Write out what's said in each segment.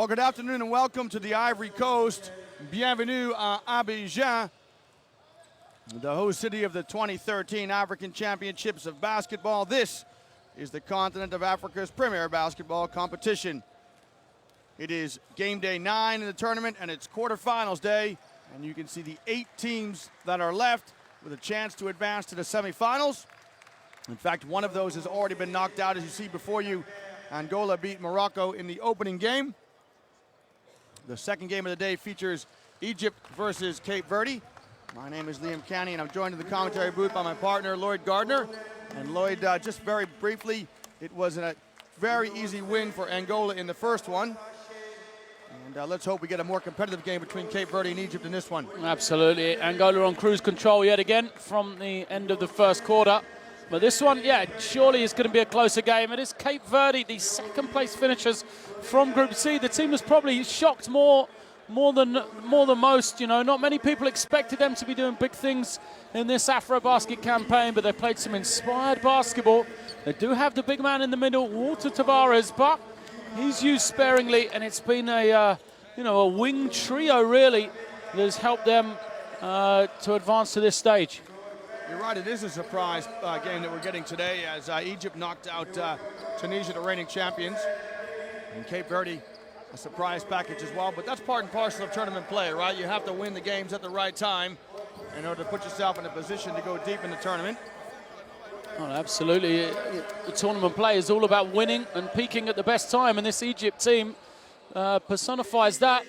Well, good afternoon and welcome to the Ivory Coast. Bienvenue à Abidjan, the host city of the 2013 African Championships of Basketball. This is the continent of Africa's premier basketball competition. It is game day 9 in the tournament and it's quarterfinals day. And you can see the 8 teams that are left with a chance to advance to the semifinals. In fact, one of those has already been knocked out. As you see before you, Angola beat Morocco in the opening game. The second game of the day features Egypt versus Cape Verde. My name is Liam Canny, and I'm joined in the commentary booth by my partner, Lloyd Gardner. And Lloyd, just very briefly, it was a very easy win for Angola in the first one. And let's hope we get a more competitive game between Cape Verde and Egypt in this one. Absolutely. Angola on cruise control yet again from the end of the first quarter. But this one, yeah, surely is going to be a closer game. It is Cape Verde, the second place finishers from Group C. The team was probably shocked more than most. You know, not many people expected them to be doing big things in this AfroBasket campaign, but they played some inspired basketball. They do have the big man in the middle, Walter Tavares, but he's used sparingly, and it's been a wing trio really that has helped them to advance to this stage. You're right, it is a surprise game that we're getting today as Egypt knocked out Tunisia, the reigning champions. And Cape Verde, a surprise package as well. But that's part and parcel of tournament play, right? You have to win the games at the right time in order to put yourself in a position to go deep in the tournament. Oh, absolutely. The tournament play is all about winning and peaking at the best time. And this Egypt team personifies that.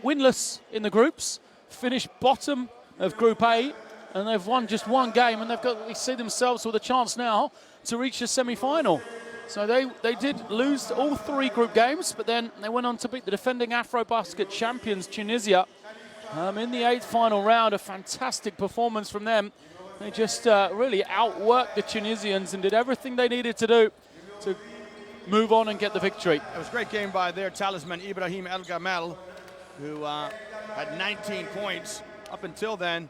Winless in the groups, finished bottom of Group A. And they've won just one game, and they see themselves with a chance now to reach the semi-final. So they did lose all 3 group games, but then they went on to beat the defending AfroBasket champions, Tunisia, in the 8th final round. A fantastic performance from them. They just really outworked the Tunisians and did everything they needed to do to move on and get the victory. It was a great game by their talisman, Ibrahim El Gamal, who had 19 points up until then.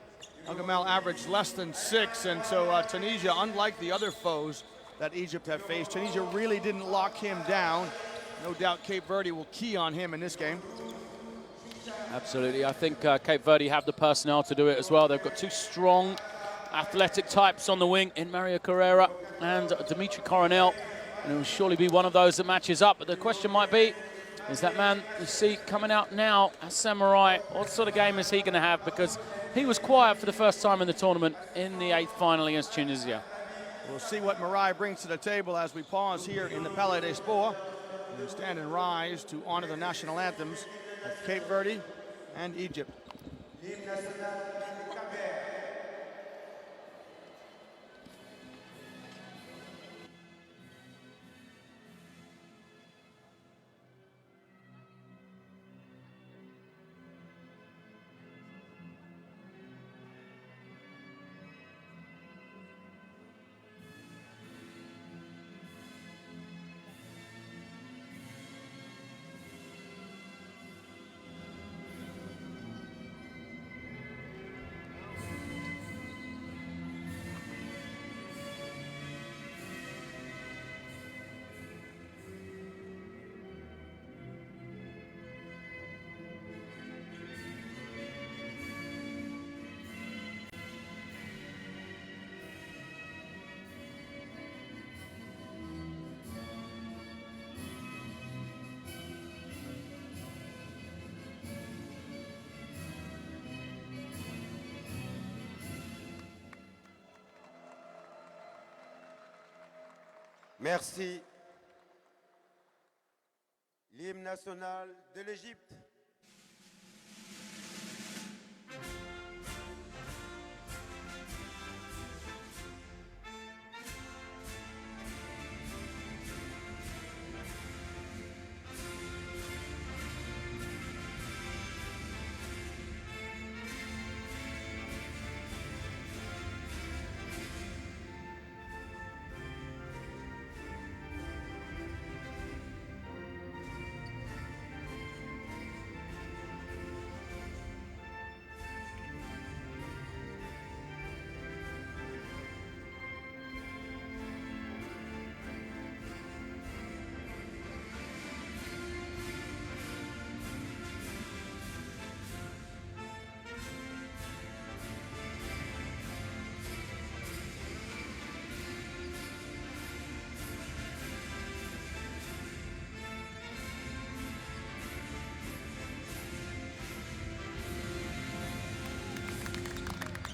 El Gamal averaged less than 6, and so Tunisia, unlike the other foes that Egypt have faced, Tunisia really didn't lock him down. No doubt Cape Verde will key on him in this game. Absolutely. I think Cape Verde have the personnel to do it as well. They've got 2 strong athletic types on the wing in Mario Carrera and Dimitri Coronel. And it will surely be one of those that matches up. But the question might be, is that man you see coming out now, Samurai, what sort of game is he going to have? Because he was quiet for the first time in the tournament in the 8th final against Tunisia. We'll see what Marai brings to the table as we pause here in the Palais des Sports and stand and rise to honor the national anthems of Cape Verde and Egypt. Merci. L'hymne national de l'Égypte.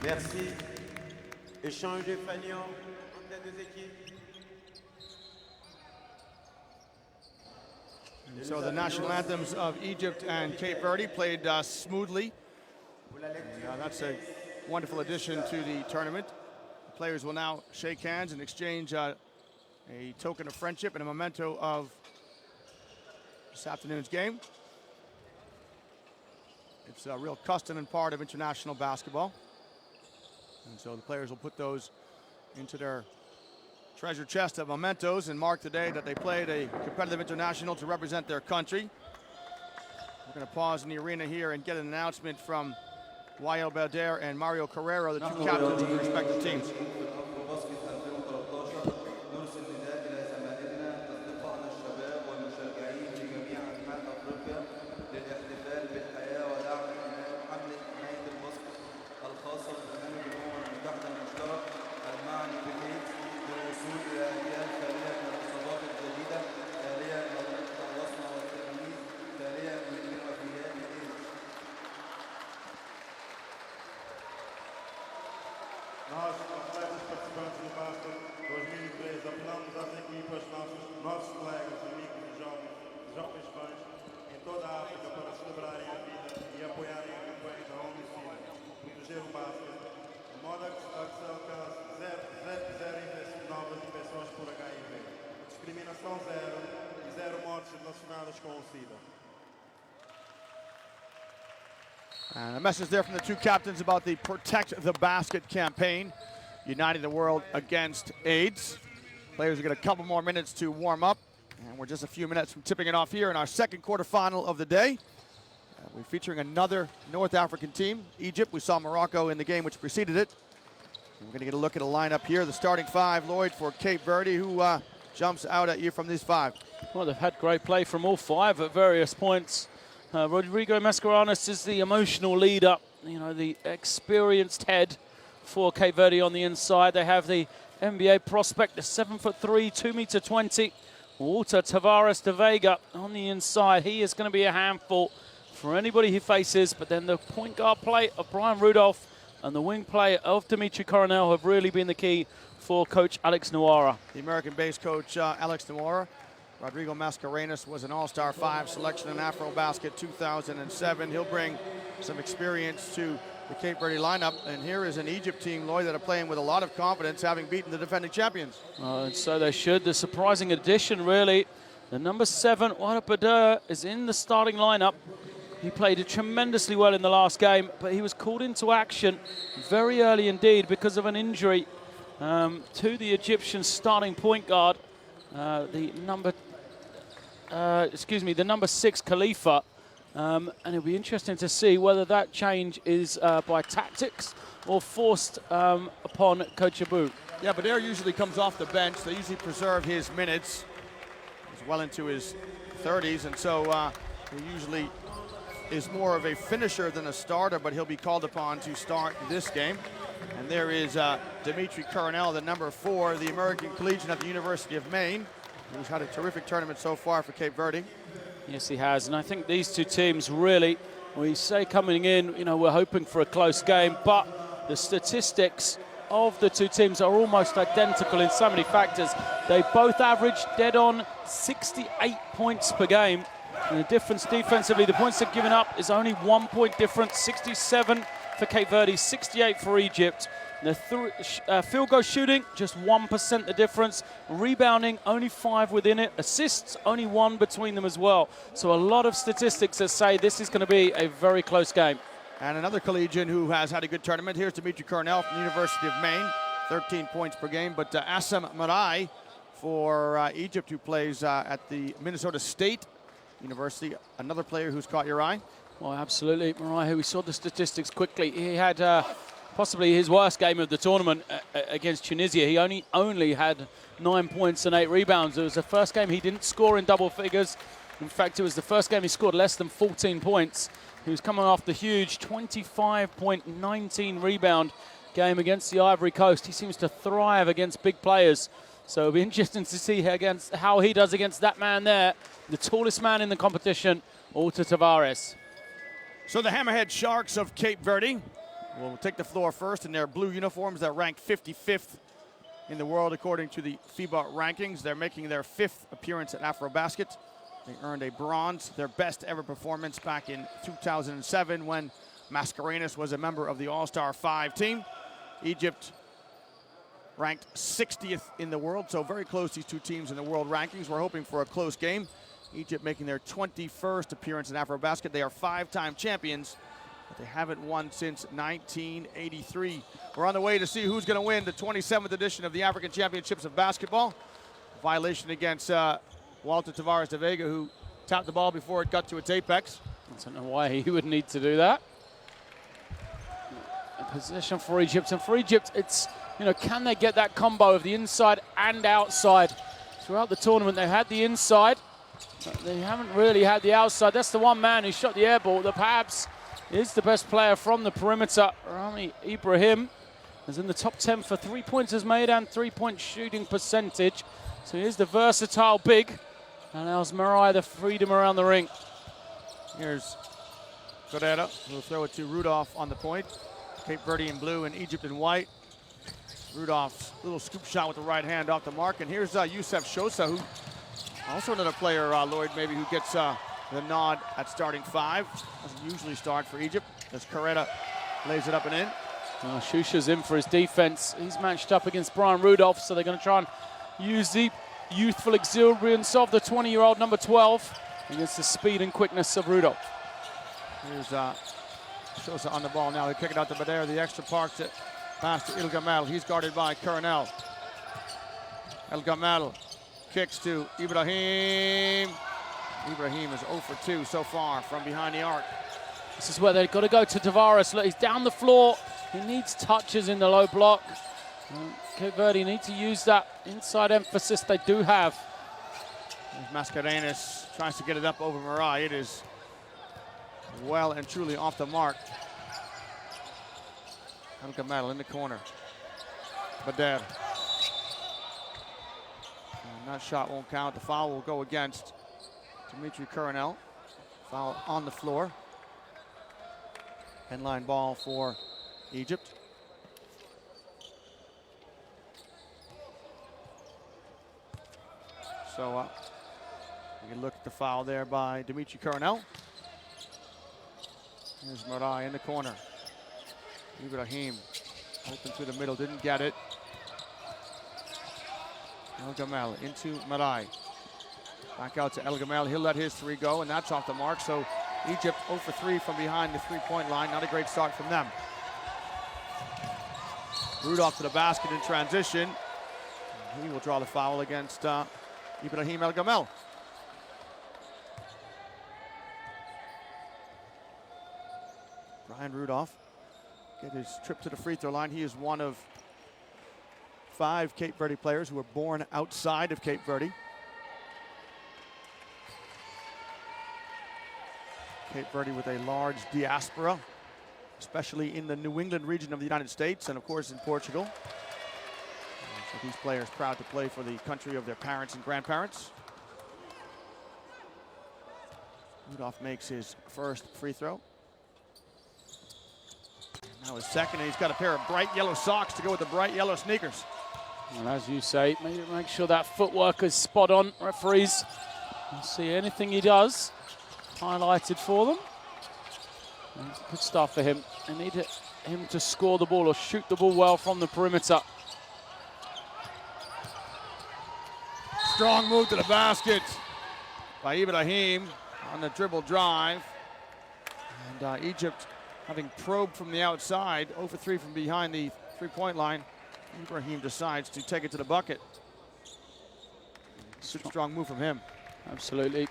Merci. Échange de fanions entre les deux équipes. So the national anthems of Egypt and Cape Verde played smoothly. That's a wonderful addition to the tournament. The players will now shake hands and exchange a token of friendship and a memento of this afternoon's game. It's a real custom and part of international basketball. And so the players will put those into their treasure chest of mementos and mark the day that they played a competitive international to represent their country. We're going to pause in the arena here and get an announcement from Wael Belder and Mario Carrero, the two captains of the respective teams. Nós, atletas participantes do Basket 2003, apelamos às equipas, nossos colegas, amigos e jovens fãs em toda a África para celebrarem a vida e apoiarem a campanha da ONU proteger o basquete, de modo a que se alcance novas infecções por HIV, discriminação zero e zero mortes relacionadas com o SIDA. And a message there from the two captains about the Protect the Basket campaign, uniting the world against AIDS. Players will get a couple more minutes to warm up, and we're just a few minutes from tipping it off here in our second quarterfinal of the day. We're featuring another North African team, Egypt. We saw Morocco in the game which preceded it. And we're going to get a look at a lineup here. The starting five, Lloyd, for Cape Verde, who jumps out at you from these five. Well, they've had great play from all five at various points. Rodrigo Mascarenas is the emotional leader, you know, the experienced head for Cape Verde on the inside. They have the NBA prospect, the 7'3", 2m20, Walter Tavares de Vega on the inside. He is going to be a handful for anybody he faces, but then the point guard play of Brian Rudolph and the wing play of Dimitri Coronel have really been the key for Coach Alex Noira. The American-based coach Alex Noira. Rodrigo Mascarenas was an All-Star 5 selection in AfroBasket 2007. He'll bring some experience to the Cape Verde lineup. And here is an Egypt team, Lloyd, that are playing with a lot of confidence, having beaten the defending champions. And so they should. The surprising addition, really. The number 7, Wada Bader, is in the starting lineup. He played tremendously well in the last game, but he was called into action very early indeed because of an injury to the Egyptian starting point guard, the number 6, Khalifa. And it'll be interesting to see whether that change is by tactics or forced upon Coach Abu. Yeah, but Bader usually comes off the bench. They usually preserve his minutes. He's well into his 30s, and so he usually is more of a finisher than a starter, but he'll be called upon to start this game. And there is Dimitri Coronel, the number 4, the American collegian at the University of Maine, who's had a terrific tournament so far for Cape Verde. Yes, he has, and I think these two teams really, we say coming in, you know, we're hoping for a close game, but the statistics of the two teams are almost identical in so many factors. They both averaged dead on 68 points per game. And the difference defensively, the points they've given up is only 1 point difference, 67 for Cape Verde, 68 for Egypt. The field goal shooting, just 1% the difference. Rebounding, only 5 within it. Assists, only 1 between them as well. So a lot of statistics that say this is going to be a very close game. And another collegian who has had a good tournament, here's Dimitri Coronel from the University of Maine, 13 points per game. But Assam Marai for Egypt, who plays at the Minnesota State University, another player who's caught your eye. Well, absolutely. Marai, we saw the statistics quickly. He had possibly his worst game of the tournament against Tunisia. He only had 9 points and 8 rebounds. It was the first game he didn't score in double figures. In fact, it was the first game he scored less than 14 points. He was coming off the huge 25.19 rebound game against the Ivory Coast. He seems to thrive against big players. So it'll be interesting to see how he does against that man there, the tallest man in the competition, Walter Tavares. So the Hammerhead Sharks of Cape Verde will take the floor first in their blue uniforms that rank 55th in the world according to the FIBA rankings. They're making their 5th appearance at AfroBasket. They earned a bronze, their best ever performance back in 2007 when Mascarenhas was a member of the All-Star 5 team. Egypt ranked 60th in the world, so very close, these two teams in the world rankings. We're hoping for a close game. Egypt making their 21st appearance in AfroBasket. They are 5-time champions, but they haven't won since 1983. We're on the way to see who's going to win the 27th edition of the African Championships of Basketball. Violation against Walter Tavares de Vega, who tapped the ball before it got to its apex. I don't know why he would need to do that. A possession for Egypt, and for Egypt, it's, you know, can they get that combo of the inside and outside? Throughout the tournament, they had the inside, but they haven't really had the outside. That's the one man who shot the air ball that perhaps is the best player from the perimeter. Rami Ibrahim is in the top 10 for three-pointers made and three-point shooting percentage. So here's the versatile big, and allows Mariah the freedom around the ring. Here's Verde, who'll throw it to Rudolph on the point. Cape Verde in blue and Egypt in white. Rudolph's little scoop shot with the right hand off the mark. And here's Youssef Shosa, who also another player, Lloyd, maybe, who gets the nod at starting 5. Doesn't usually start for Egypt, as Carrera lays it up and in. Shusha's in for his defense. He's matched up against Brian Rudolph, so they're going to try and use the youthful exuberance of the 20-year-old number 12 against the speed and quickness of Rudolph. Here's Shosa on the ball now. They kick it out to Bader, the extra park to pass to Il Gamal. He's guarded by Coronel. El Gamal kicks to Ibrahim. Ibrahim is 0 for 2 so far from behind the arc. This is where they've got to go to Tavares. Look, he's down the floor. He needs touches in the low block. Cape Verde need to use that inside emphasis they do have. Mascarenhas tries to get it up over Marai. It is well and truly off the mark. El Gamal in the corner. Bader. And that shot won't count. The foul will go against Dimitri Coronel. Foul on the floor. End-line ball for Egypt. So you can look at the foul there by Dimitri Coronel. Here's Marai in the corner. Ibrahim open through the middle, didn't get it. El Gamal into Marai. Back out to El Gamal. He'll let his 3 go, and that's off the mark. So Egypt 0 for 3 from behind the 3-point line. Not a great start from them. Rudolph to the basket in transition. He will draw the foul against Ibrahim El Gamal. Brian Rudolph get his trip to the free throw line. He is one of 5 Cape Verde players who were born outside of Cape Verde. Cape Verde with a large diaspora, especially in the New England region of the United States and of course in Portugal. So these players proud to play for the country of their parents and grandparents. Rudolph makes his first free throw. Now his second, and he's got a pair of bright yellow socks to go with the bright yellow sneakers. Well, as you say, make sure that footwork is spot on. Referees will see anything he does highlighted for them. Good stuff for him. They need him to score the ball or shoot the ball well from the perimeter. Strong move to the basket by Ibrahim on the dribble drive. And Egypt, having probed from the outside, 0 for 3 from behind the 3-point line, Ibrahim decides to take it to the bucket. Good strong move from him. Absolutely,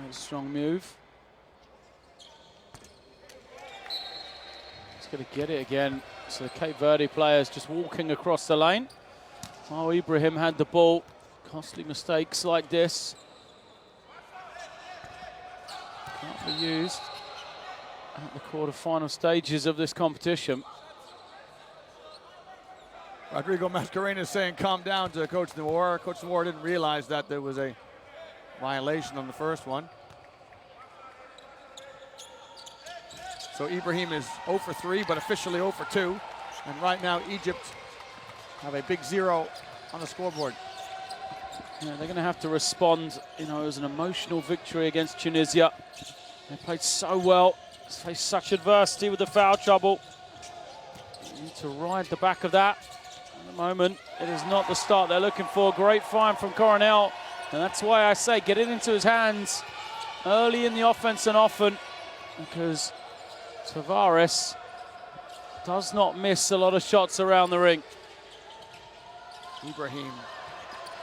a strong move. He's going to get it again. So the Cape Verde players just walking across the lane. Oh, Ibrahim had the ball. Costly mistakes like this can't be used at the quarter-final stages of this competition. Rodrigo Mascarenhas saying calm down to Coach Noir. Coach Noir didn't realize that there was a violation on the first one. So So Ibrahim is 0 for 3, but officially 0 for 2. And right now, Egypt have a big 0 on the scoreboard. Yeah, they're going to have to respond. You know, it was an emotional victory against Tunisia. They played so well, faced such adversity with the foul trouble. You need to ride the back of that. At the moment, it is not the start they're looking for. Great find from Coronel, and that's why I say get it into his hands early in the offense and often, because Tavares does not miss a lot of shots around the ring. Ibrahim,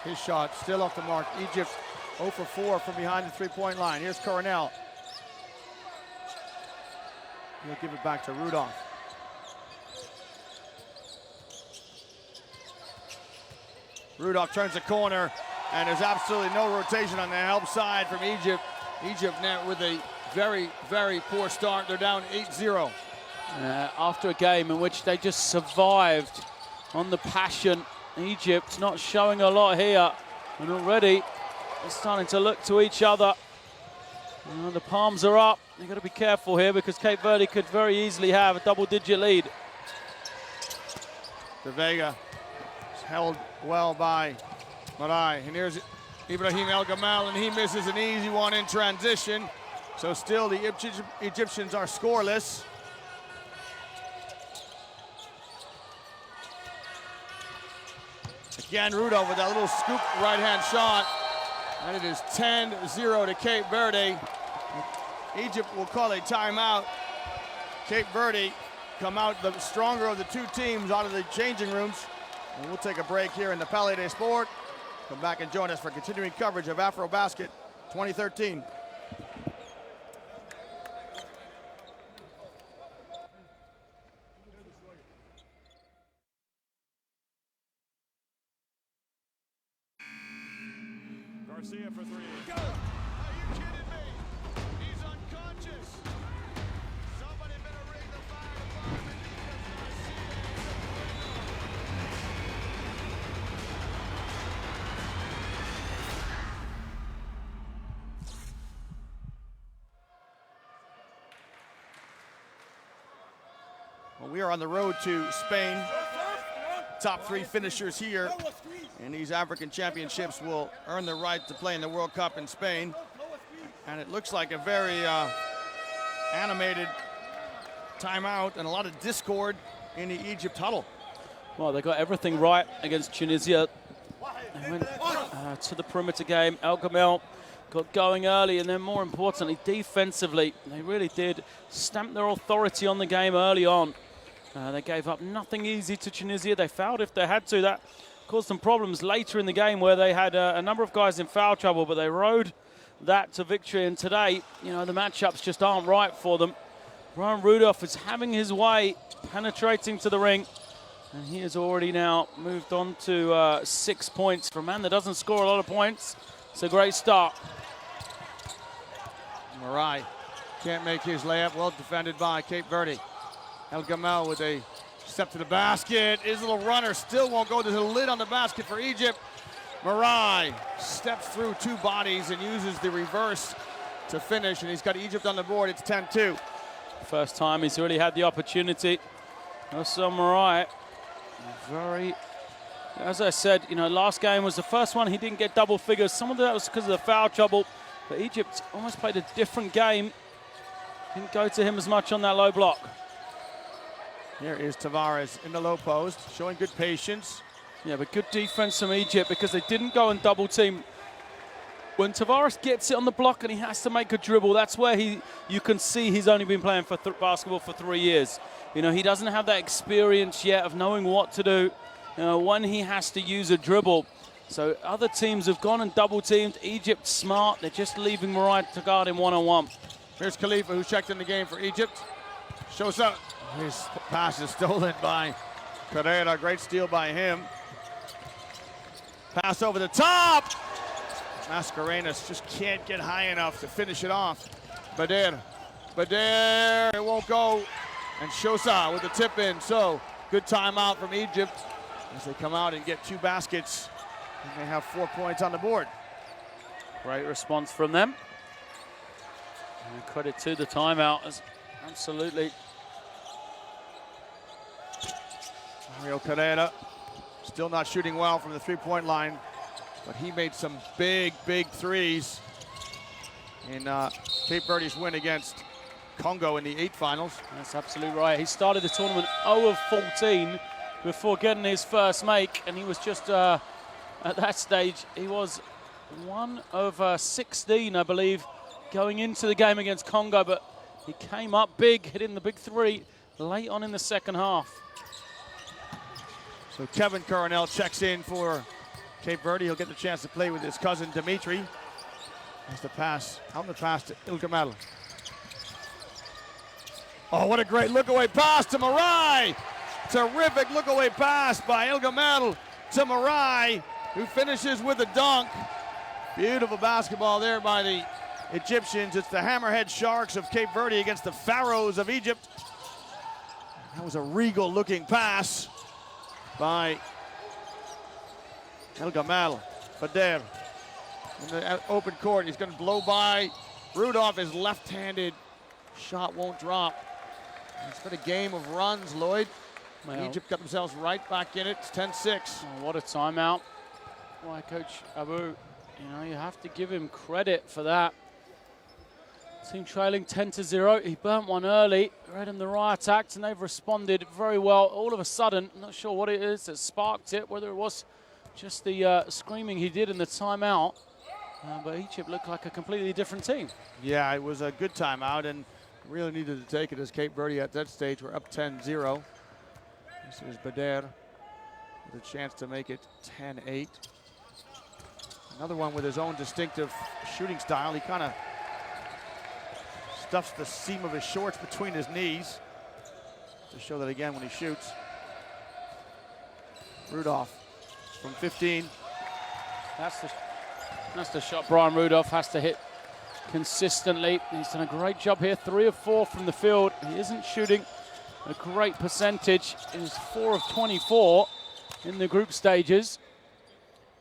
his shot still off the mark. Egypt 0 for 4 from behind the three-point line. Here's Coronel. He'll give it back to Rudolph. Rudolph turns the corner, and there's absolutely no rotation on the help side from Egypt. Egypt now with a very, very poor start. They're down 8-0. After a game in which they just survived on the passion, Egypt not showing a lot here, and already they're starting to look to each other. You know, the palms are up. They've got to be careful here because Cape Verde could very easily have a double-digit lead. De Vega is held well by Marai. And here's Ibrahim El Gamal, and he misses an easy one in transition. So still the Egyptians are scoreless. Again, Rudolph with that little scoop right-hand shot. And it is 10-0 to Cape Verde. Egypt will call a timeout. Cape Verde come out the stronger of the two teams out of the changing rooms. And we'll take a break here in the Palais des Sports. Come back and join us for continuing coverage of AfroBasket 2013. Garcia for 3. Go! Are you kidding me? He's unconscious. Somebody better ring the fire department because Well, we are on the road to Spain. Top 3 finishers here in these African championships will earn the right to play in the World Cup in Spain. And it looks like a very animated timeout and a lot of discord in the Egypt huddle. Well, they got everything right against Tunisia. They went to the perimeter game. El Gamel got going early, and then more importantly, defensively, they really did stamp their authority on the game early on. They gave up nothing easy to Tunisia. They fouled if they had to. That caused them problems later in the game where they had a number of guys in foul trouble, but they rode that to victory. And today, you know, the matchups just aren't right for them. Brian Rudolph is having his way, penetrating to the ring. And he has already now moved on to 6 points. For a man that doesn't score a lot of points, it's a great start. Marai can't make his layup. Well defended by Cape Verde. El Gamal with a step to the basket. His little runner still won't go. There's a lid on the basket for Egypt. Marai steps through 2 bodies and uses the reverse to finish, and he's got Egypt on the board. It's 10-2. First time he's really had the opportunity. Also Marai, very, as I said, you know, last game was the first one he didn't get double figures. Some of that was because of the foul trouble, but Egypt almost played a different game. Didn't go to him as much on that low block. Here is Tavares in the low post, showing good patience. Yeah, but good defense from Egypt because they didn't go and double team. When Tavares gets it on the block and he has to make a dribble, that's where you can see he's only been playing for basketball for 3 years. You know, he doesn't have that experience yet of knowing what to do when he has to use a dribble. So other teams have gone and double teamed. Egypt smart, they're just leaving Marai to guard him one-on-one. Here's Khalifa, who checked in the game for Egypt. Shows up. His pass is stolen by Pereira. Great steal by him. Pass over the top. Mascarenas just can't get high enough to finish it off. Bader, it won't go. And Shosa with the tip in. So good timeout from Egypt as they come out and get 2 baskets. And they have 4 points on the board. Great response from them. And credit to the timeout as Absolutely. Mario Carrera still not shooting well from the three-point line, but he made some big threes in Cape Verde's win against Congo in the 8 finals. That's absolutely right. He started the tournament 0 of 14 before getting his first make, and he was just, at that stage, he was 1 of 16, I believe, going into the game against Congo, but he came up big, hitting the big 3 late on in the second half. So Kevin Coronel checks in for Cape Verde. He'll get the chance to play with his cousin Dimitri. Has the pass, out the pass to Ilgamel. Oh, what a great look-away pass to Marai. Terrific look-away pass by Ilgamel to Marai, who finishes with a dunk. Beautiful basketball there by the Egyptians. It's the Hammerhead Sharks of Cape Verde against the Pharaohs of Egypt. That was a regal-looking pass by Ilgamel. Verde in the open court. He's going to blow by Rudolph. His left-handed shot won't drop. It's been a game of runs, Lloyd. Well, Egypt got themselves right back in it. It's 10-6. Oh, what a timeout by Coach Abu. You know, you have to give him credit for that. Team trailing 10-0. He burnt one early, read him the riot act, and they've responded very well. All of a sudden, I'm not sure what it is that sparked it, whether it was just the screaming he did in the timeout, but Egypt looked like a completely different team. Yeah, it was a good timeout, and really needed to take it as Cape Verde at that stage. We're up 10-0. This is Bader with a chance to make it 10-8. Another one with his own distinctive shooting style. He kind of stuffs the seam of his shorts between his knees to show that again when he shoots. Rudolph from 15. That's the shot Brian Rudolph has to hit consistently. He's done a great job here, 3 of 4 from the field. He isn't shooting a great percentage. He's 4 of 24 in the group stages.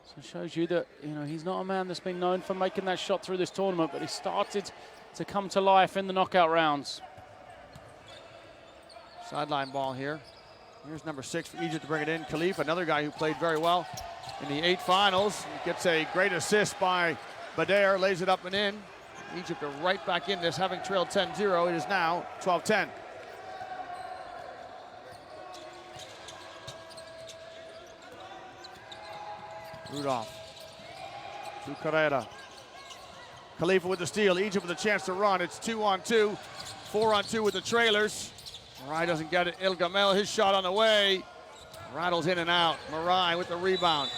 So it shows you that, you know, he's not a man that's been known for making that shot through this tournament, but he started to come to life in the knockout rounds. Sideline ball here. Here's number 6 for Egypt to bring it in. Khalif, another guy who played very well in the 8 finals. He gets a great assist by Bader, lays it up and in. Egypt are right back in this, having trailed 10-0. It is now 12-10. Rudolph to Carrera. Khalifa with the steal. Egypt with a chance to run. It's 2-on-2, 4-on-2 with the trailers. Marai doesn't get it. Ilgamel, his shot on the way. Rattles in and out. Marai with the rebound.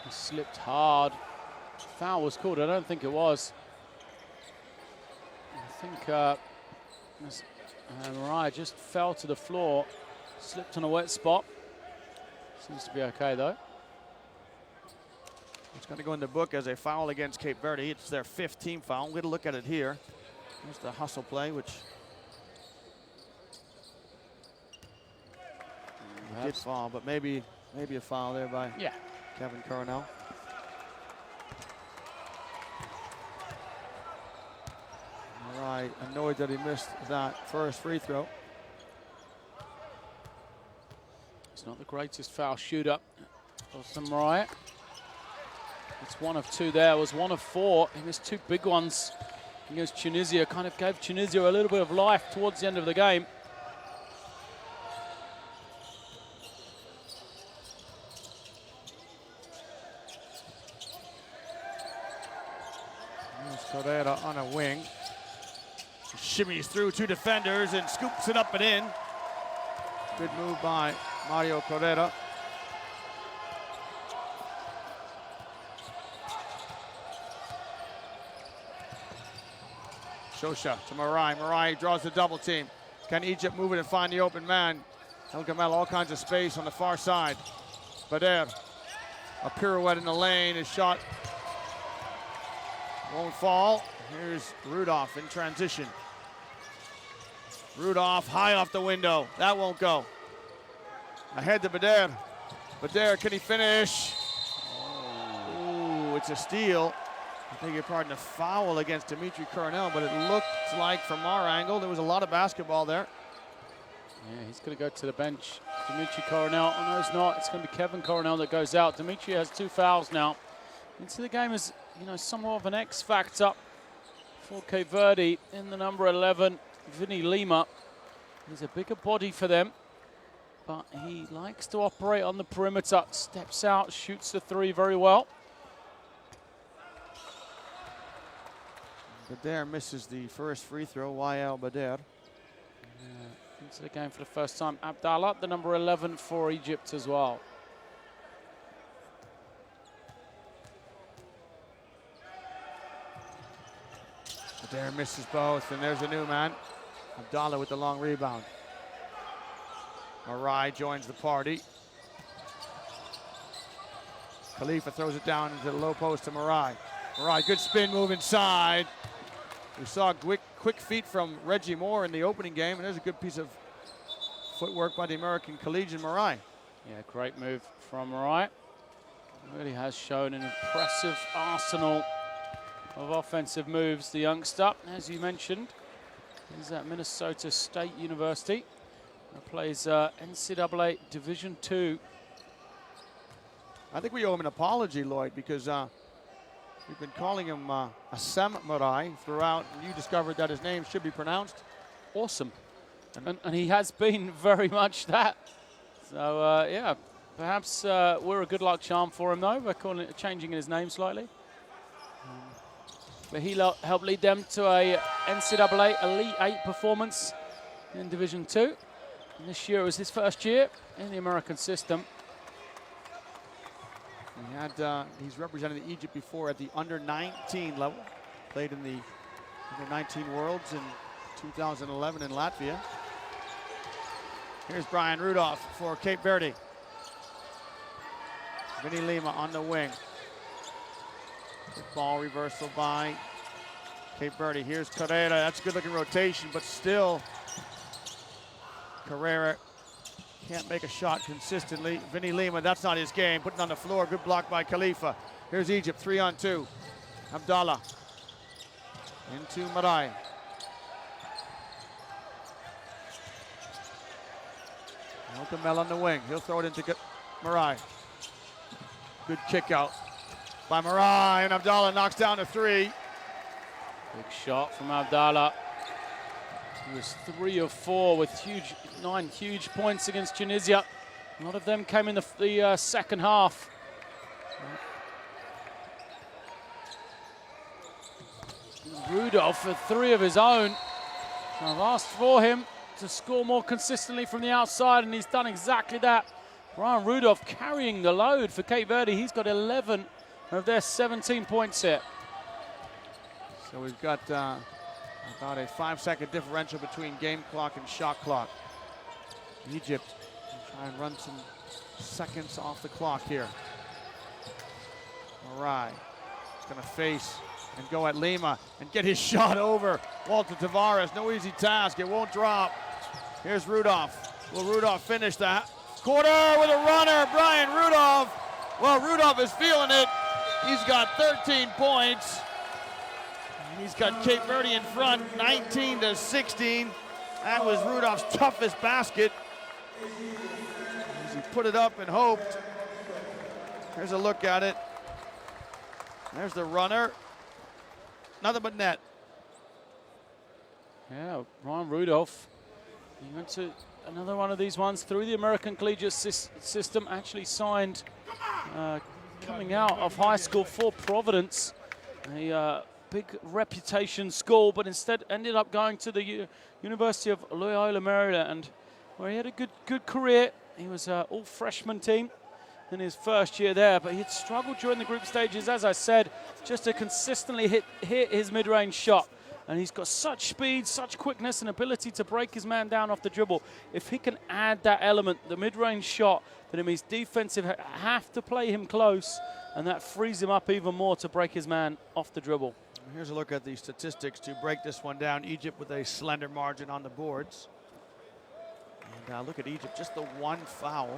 He slipped hard. Foul was called. I don't think it was. I think Marai just fell to the floor, slipped on a wet spot. Seems to be okay though. It's going to go in the book as a foul against Cape Verde. It's their 5th team foul. We're going to look at it here. Here's the hustle play, which did fall, but maybe a foul there by Kevin Coronel. Marai annoyed that he missed that first free throw. It's not the greatest foul shooter. Marai. It's 1 of 2 there. It was 1 of 4. He missed 2 big ones against Tunisia. Kind of gave Tunisia a little bit of life towards the end of the game. Carrera on a wing. Shimmies through 2 defenders and scoops it up and in. Good move by Mario Carrera. Shosha to Marai. Marai draws the double team. Can Egypt move it and find the open man? Ilgamel, all kinds of space on the far side. Bader, a pirouette in the lane. His shot won't fall. Here's Rudolph in transition. Rudolph high off the window. That won't go. Ahead to Bader. Bader, can he finish? Ooh, it's a steal. I beg your pardon, a foul against Dimitri Coronel, but it looked like from our angle there was a lot of basketball there. Yeah, he's going to go to the bench. Dimitri Coronel, oh no, it's not. It's going to be Kevin Coronel that goes out. Dimitri has 2 fouls now. Into the game as, you know, somewhat of an X factor for Cape Verde in the number 11, Vinny Lima. He's a bigger body for them, but he likes to operate on the perimeter. Steps out, shoots the 3 very well. Bader misses the first free throw, YL Bader. Into the game for the first time. Abdallah, the number 11 for Egypt as well. Bader misses both, and there's a new man. Abdallah with the long rebound. Marai joins the party. Khalifa throws it down into the low post to Marai. Marai, good spin move inside. We saw quick feet from Reggie Moore in the opening game, and there's a good piece of footwork by the American collegian Marai. Yeah, great move from Marai. Really has shown an impressive arsenal of offensive moves, the youngster, as you mentioned. He's at Minnesota State University. Plays NCAA Division II. I think we owe him an apology, Lloyd, because we've been calling him Assem Marai throughout, and you discovered that his name should be pronounced Awesome. And he has been very much that. So, yeah, perhaps we're a good luck charm for him, though, by changing his name slightly. But he helped lead them to a NCAA Elite 8 performance in Division II. And this year was his first year in the American system. He's represented Egypt before at the under-19 level. Played in the under-19 Worlds in 2011 in Latvia. Here's Brian Rudolph for Cape Verde. Vinny Lima on the wing. Good ball reversal by Cape Verde. Here's Carrera. That's a good-looking rotation, but still Carrera can't make a shot consistently. Vinny Lima, that's not his game. Putting on the floor. Good block by Khalifa. Here's Egypt, 3-on-2. Abdallah into Marai. Mel on the wing. He'll throw it into Marai. Good kick out by Marai, and Abdallah knocks down a 3. Big shot from Abdallah. He was 3 of 4 with 9 huge points against Tunisia. A lot of them came in the second half. Rudolph for 3 of his own. I've asked for him to score more consistently from the outside, and he's done exactly that. Brian Rudolph carrying the load for Cape Verde. He's got 11 of their 17 points here. So we've got about a 5-second differential between game clock and shot clock. Egypt will try and run some seconds off the clock here. Marai is going to face and go at Lima and get his shot over Walter Tavares. No easy task. It won't drop. Here's Rudolph. Will Rudolph finish that? Quarter with a runner, Brian Rudolph. Well, Rudolph is feeling it. He's got 13 points. He's got Cape Verde in front, 19-16. That was Rudolph's toughest basket. As he put it up and hoped. Here's a look at it. There's the runner. Nothing but net. Yeah, Brian Rudolph. He went to another one of these ones through the American collegiate system. Actually signed coming out of high school for Providence. A big reputation school, but instead ended up going to the University of Loyola Maryland, where he had a good career. He was all freshman team in his first year there, but he'd struggled during the group stages, as I said, just to consistently hit his mid-range shot. And he's got such speed, such quickness, and ability to break his man down off the dribble. If he can add that element, the mid-range shot, then it means defensive have to play him close, and that frees him up even more to break his man off the dribble. Here's a look at the statistics to break this one down. Egypt with a slender margin on the boards. And look at Egypt, just the 1 foul.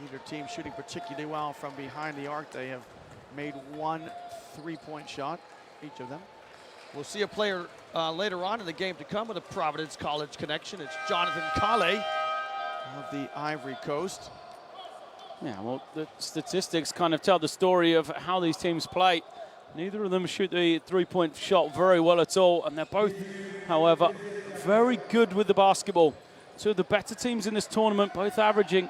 Neither team shooting particularly well from behind the arc. They have made 1 3-point shot, each of them. We'll see a player later on in the game to come with a Providence College connection. It's Jonathan Kale of the Ivory Coast. Yeah, well, the statistics kind of tell the story of how these teams play. Neither of them shoot the three-point shot very well at all, and they're both, however, very good with the basketball. Two of the better teams in this tournament, both averaging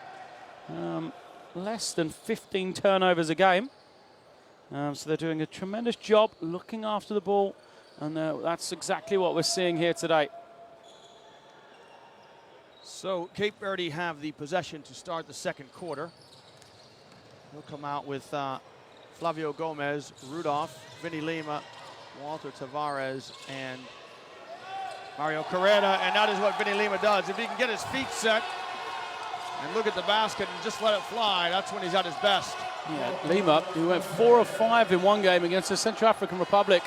less than 15 turnovers a game. So they're doing a tremendous job looking after the ball, and that's exactly what we're seeing here today. So Cape Verde have the possession to start the second quarter. He'll come out with Flavio Gomez, Rudolph, Vinny Lima, Walter Tavares, and Mario Carrera, and that is what Vinny Lima does. If he can get his feet set and look at the basket and just let it fly, that's when he's at his best. Yeah, Lima, who went 4 of 5 in one game against the Central African Republic,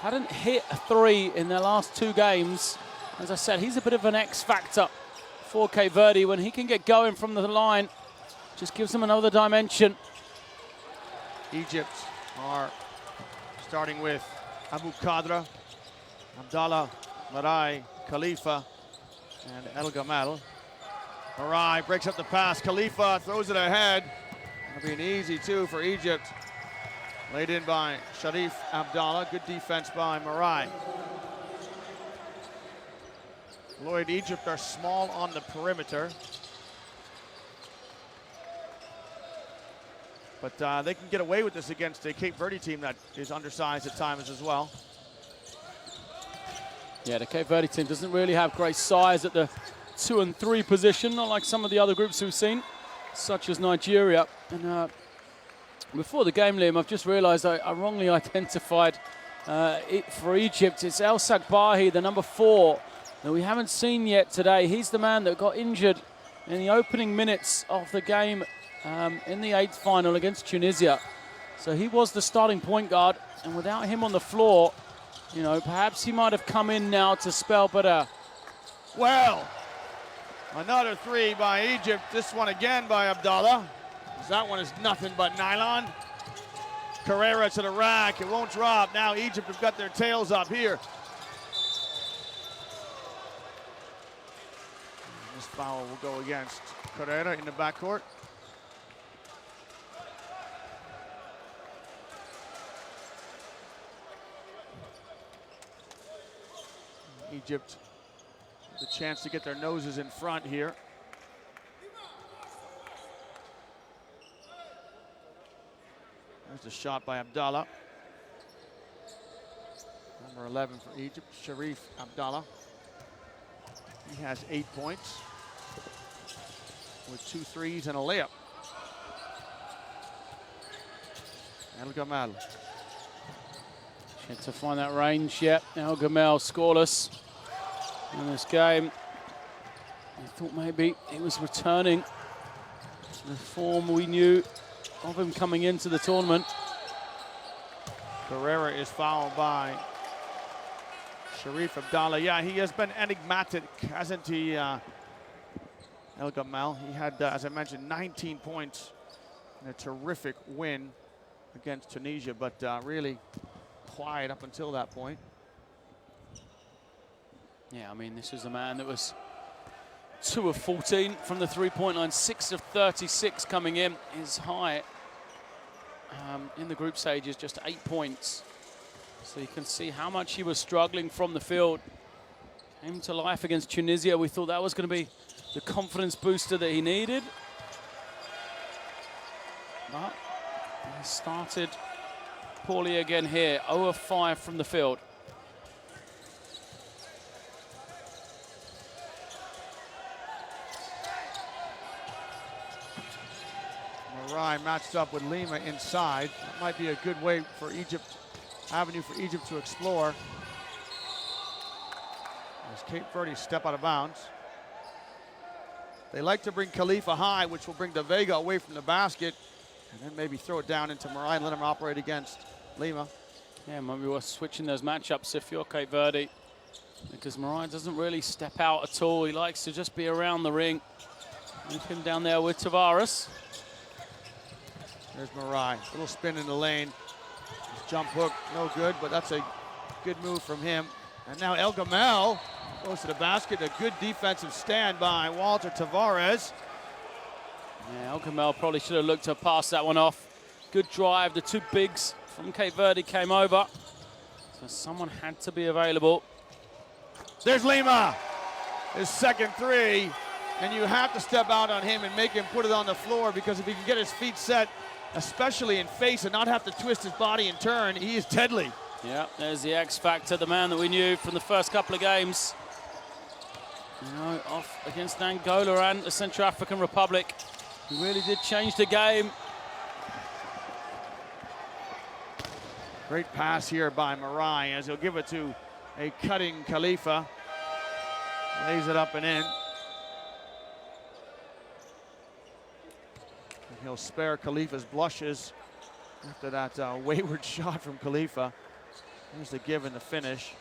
hadn't hit a 3 in their last 2 games. As I said, he's a bit of an X factor for Cape Verde. When he can get going from the line, just gives them another dimension. Egypt are starting with Abu Khadra, Abdallah, Marai, Khalifa, and El Gamal. Marai breaks up the pass. Khalifa throws it ahead. It'll be an easy 2 for Egypt. Laid in by Sharif Abdallah. Good defense by Marai. Lloyd, Egypt are small on the perimeter. But they can get away with this against a Cape Verde team that is undersized at times as well. Yeah, the Cape Verde team doesn't really have great size at the 2 and 3 position, not like some of the other groups we've seen, such as Nigeria. And before the game, Liam, I've just realized I wrongly identified it for Egypt. It's El Sagbahi, the number 4, that we haven't seen yet today. He's the man that got injured in the opening minutes of the game in the 8th final against Tunisia. So he was the starting point guard, and without him on the floor, you know, perhaps he might have come in now to spell better. Well, another 3 by Egypt. This one again by Abdallah. That one is nothing but nylon. Carrera to the rack. It won't drop. Now Egypt have got their tails up here. This foul will go against Carrera in the backcourt. Egypt with a chance to get their noses in front here. There's the shot by Abdallah. Number 11 for Egypt, Sharif Abdallah. He has 8 points with 2 threes and a layup. El Gamal. Yet to find that range yet. El Gamal scoreless in this game. I thought maybe he was returning to the form we knew of him coming into the tournament. Carrera is fouled by Sharif Abdallah. Yeah, he has been enigmatic, hasn't he, El Gamal? He had, as I mentioned, 19 points in a terrific win against Tunisia, but really quiet up until that point. Yeah, I mean, this is a man that was 2 of 14 from the three-point line, 6 of 36 coming in. His high in the group stage is just 8 points. So you can see how much he was struggling from the field. Came to life against Tunisia. We thought that was going to be the confidence booster that he needed. But he started poorly again here. 0 of 5 from the field. Marai matched up with Lima inside. That might be a good way for Egypt, avenue for Egypt to explore. As Cape Verde step out of bounds. They like to bring Khalifa high, which will bring De Vega away from the basket, and then maybe throw it down into Marai and let him operate against Lima. Yeah, maybe we're switching those matchups if you're Cape Verde, because Marai doesn't really step out at all. He likes to just be around the ring. Move him down there with Tavares. There's Marai. Little spin in the lane. His jump hook, no good, but that's a good move from him. And now El Gamel goes to the basket. A good defensive stand by Walter Tavares. Yeah, El Gamel probably should have looked to pass that one off. Good drive. The two bigs from Cape Verde came over. So someone had to be available. There's Lima. His second three. And you have to step out on him and make him put it on the floor, because if he can get his feet set, especially in face, and not have to twist his body and turn, he is deadly. Yeah, there's the X factor, the man that we knew from the first couple of games. You know, off against Angola and the Central African Republic. He really did change the game. Great pass here by Marai as he'll give it to a cutting Khalifa. Lays it up and in. And he'll spare Khalifa's blushes after that wayward shot from Khalifa. Here's the give and the finish.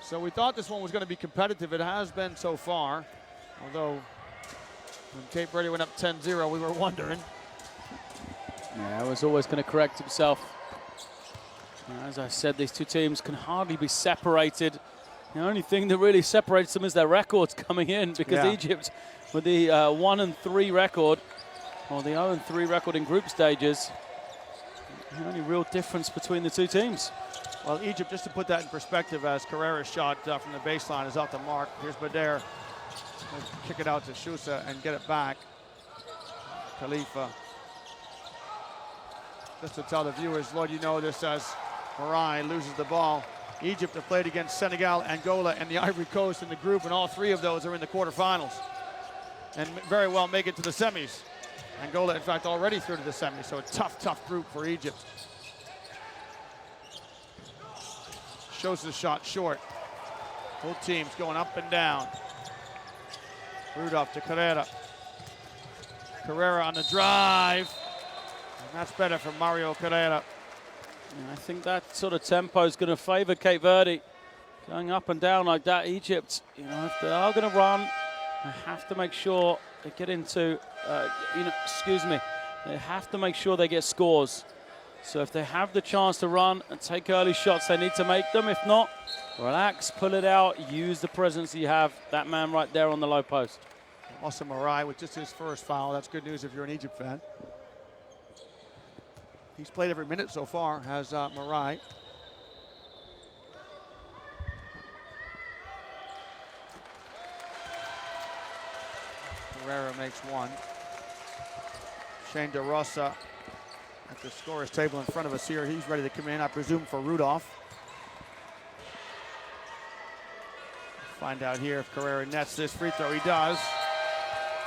So we thought this one was going to be competitive. It has been so far, although when Cape Verde went up 10-0, we were wondering. Yeah, he was always going to correct himself. As I said, these two teams can hardly be separated. The only thing that really separates them is their records coming in, because Egypt, with the 1-3 record, or the 0-3 record in group stages, the only real difference between the two teams. Well, Egypt, just to put that in perspective, as Carrera's shot from the baseline is off the mark. Here's Bader. Kick it out to Shusa and get it back. Khalifa. Just to tell the viewers, Lord, you know this as Marai loses the ball. Egypt have played against Senegal, Angola, and the Ivory Coast in the group, and all three of those are in the quarterfinals and very well make it to the semis. Angola, in fact, already through to the semis, so a tough, tough group for Egypt. Shows the shot short. Both teams going up and down. Rudolph to Carrera. Carrera on the drive. And that's better for Mario Carrera. And I think that sort of tempo is going to favor Cape Verde. Going up and down like that, Egypt, you know, if they are going to run, they have to make sure they get into, they have to make sure they get scores. So if they have the chance to run and take early shots, they need to make them. If not, relax, pull it out, use the presence you have. That man right there on the low post. Also Marai with just his first foul. That's good news if you're an Egypt fan. He's played every minute so far, has Marai. Carrera makes one. Shane DeRosa at the scorer's table in front of us here. He's ready to come in, I presume, for Rudolph. Find out here if Carrera nets this free throw. He does.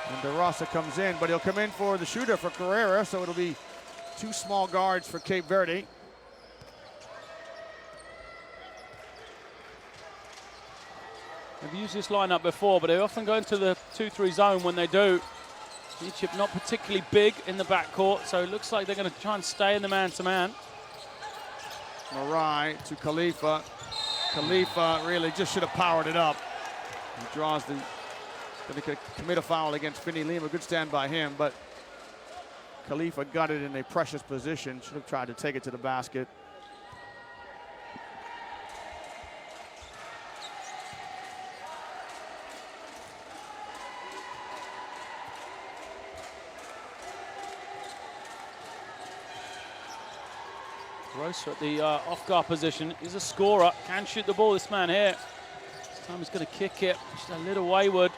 And DeRosa comes in, but he'll come in for the shooter for Carrera, so it'll be two small guards for Cape Verde. They've used this lineup before, but they often go into the 2-3 zone when they do. Egypt not particularly big in the backcourt, so it looks like they're going to try and stay in the man-to-man. Marai to Khalifa. Khalifa really just should have powered it up. He draws the, going to commit a foul against Finney Lima. Good stand by him, but Khalifa got it in a precious position. Should have tried to take it to the basket. Grosser at the off-guard position. He's a scorer, can shoot the ball, this man here. This time he's going to kick it, just a little wayward.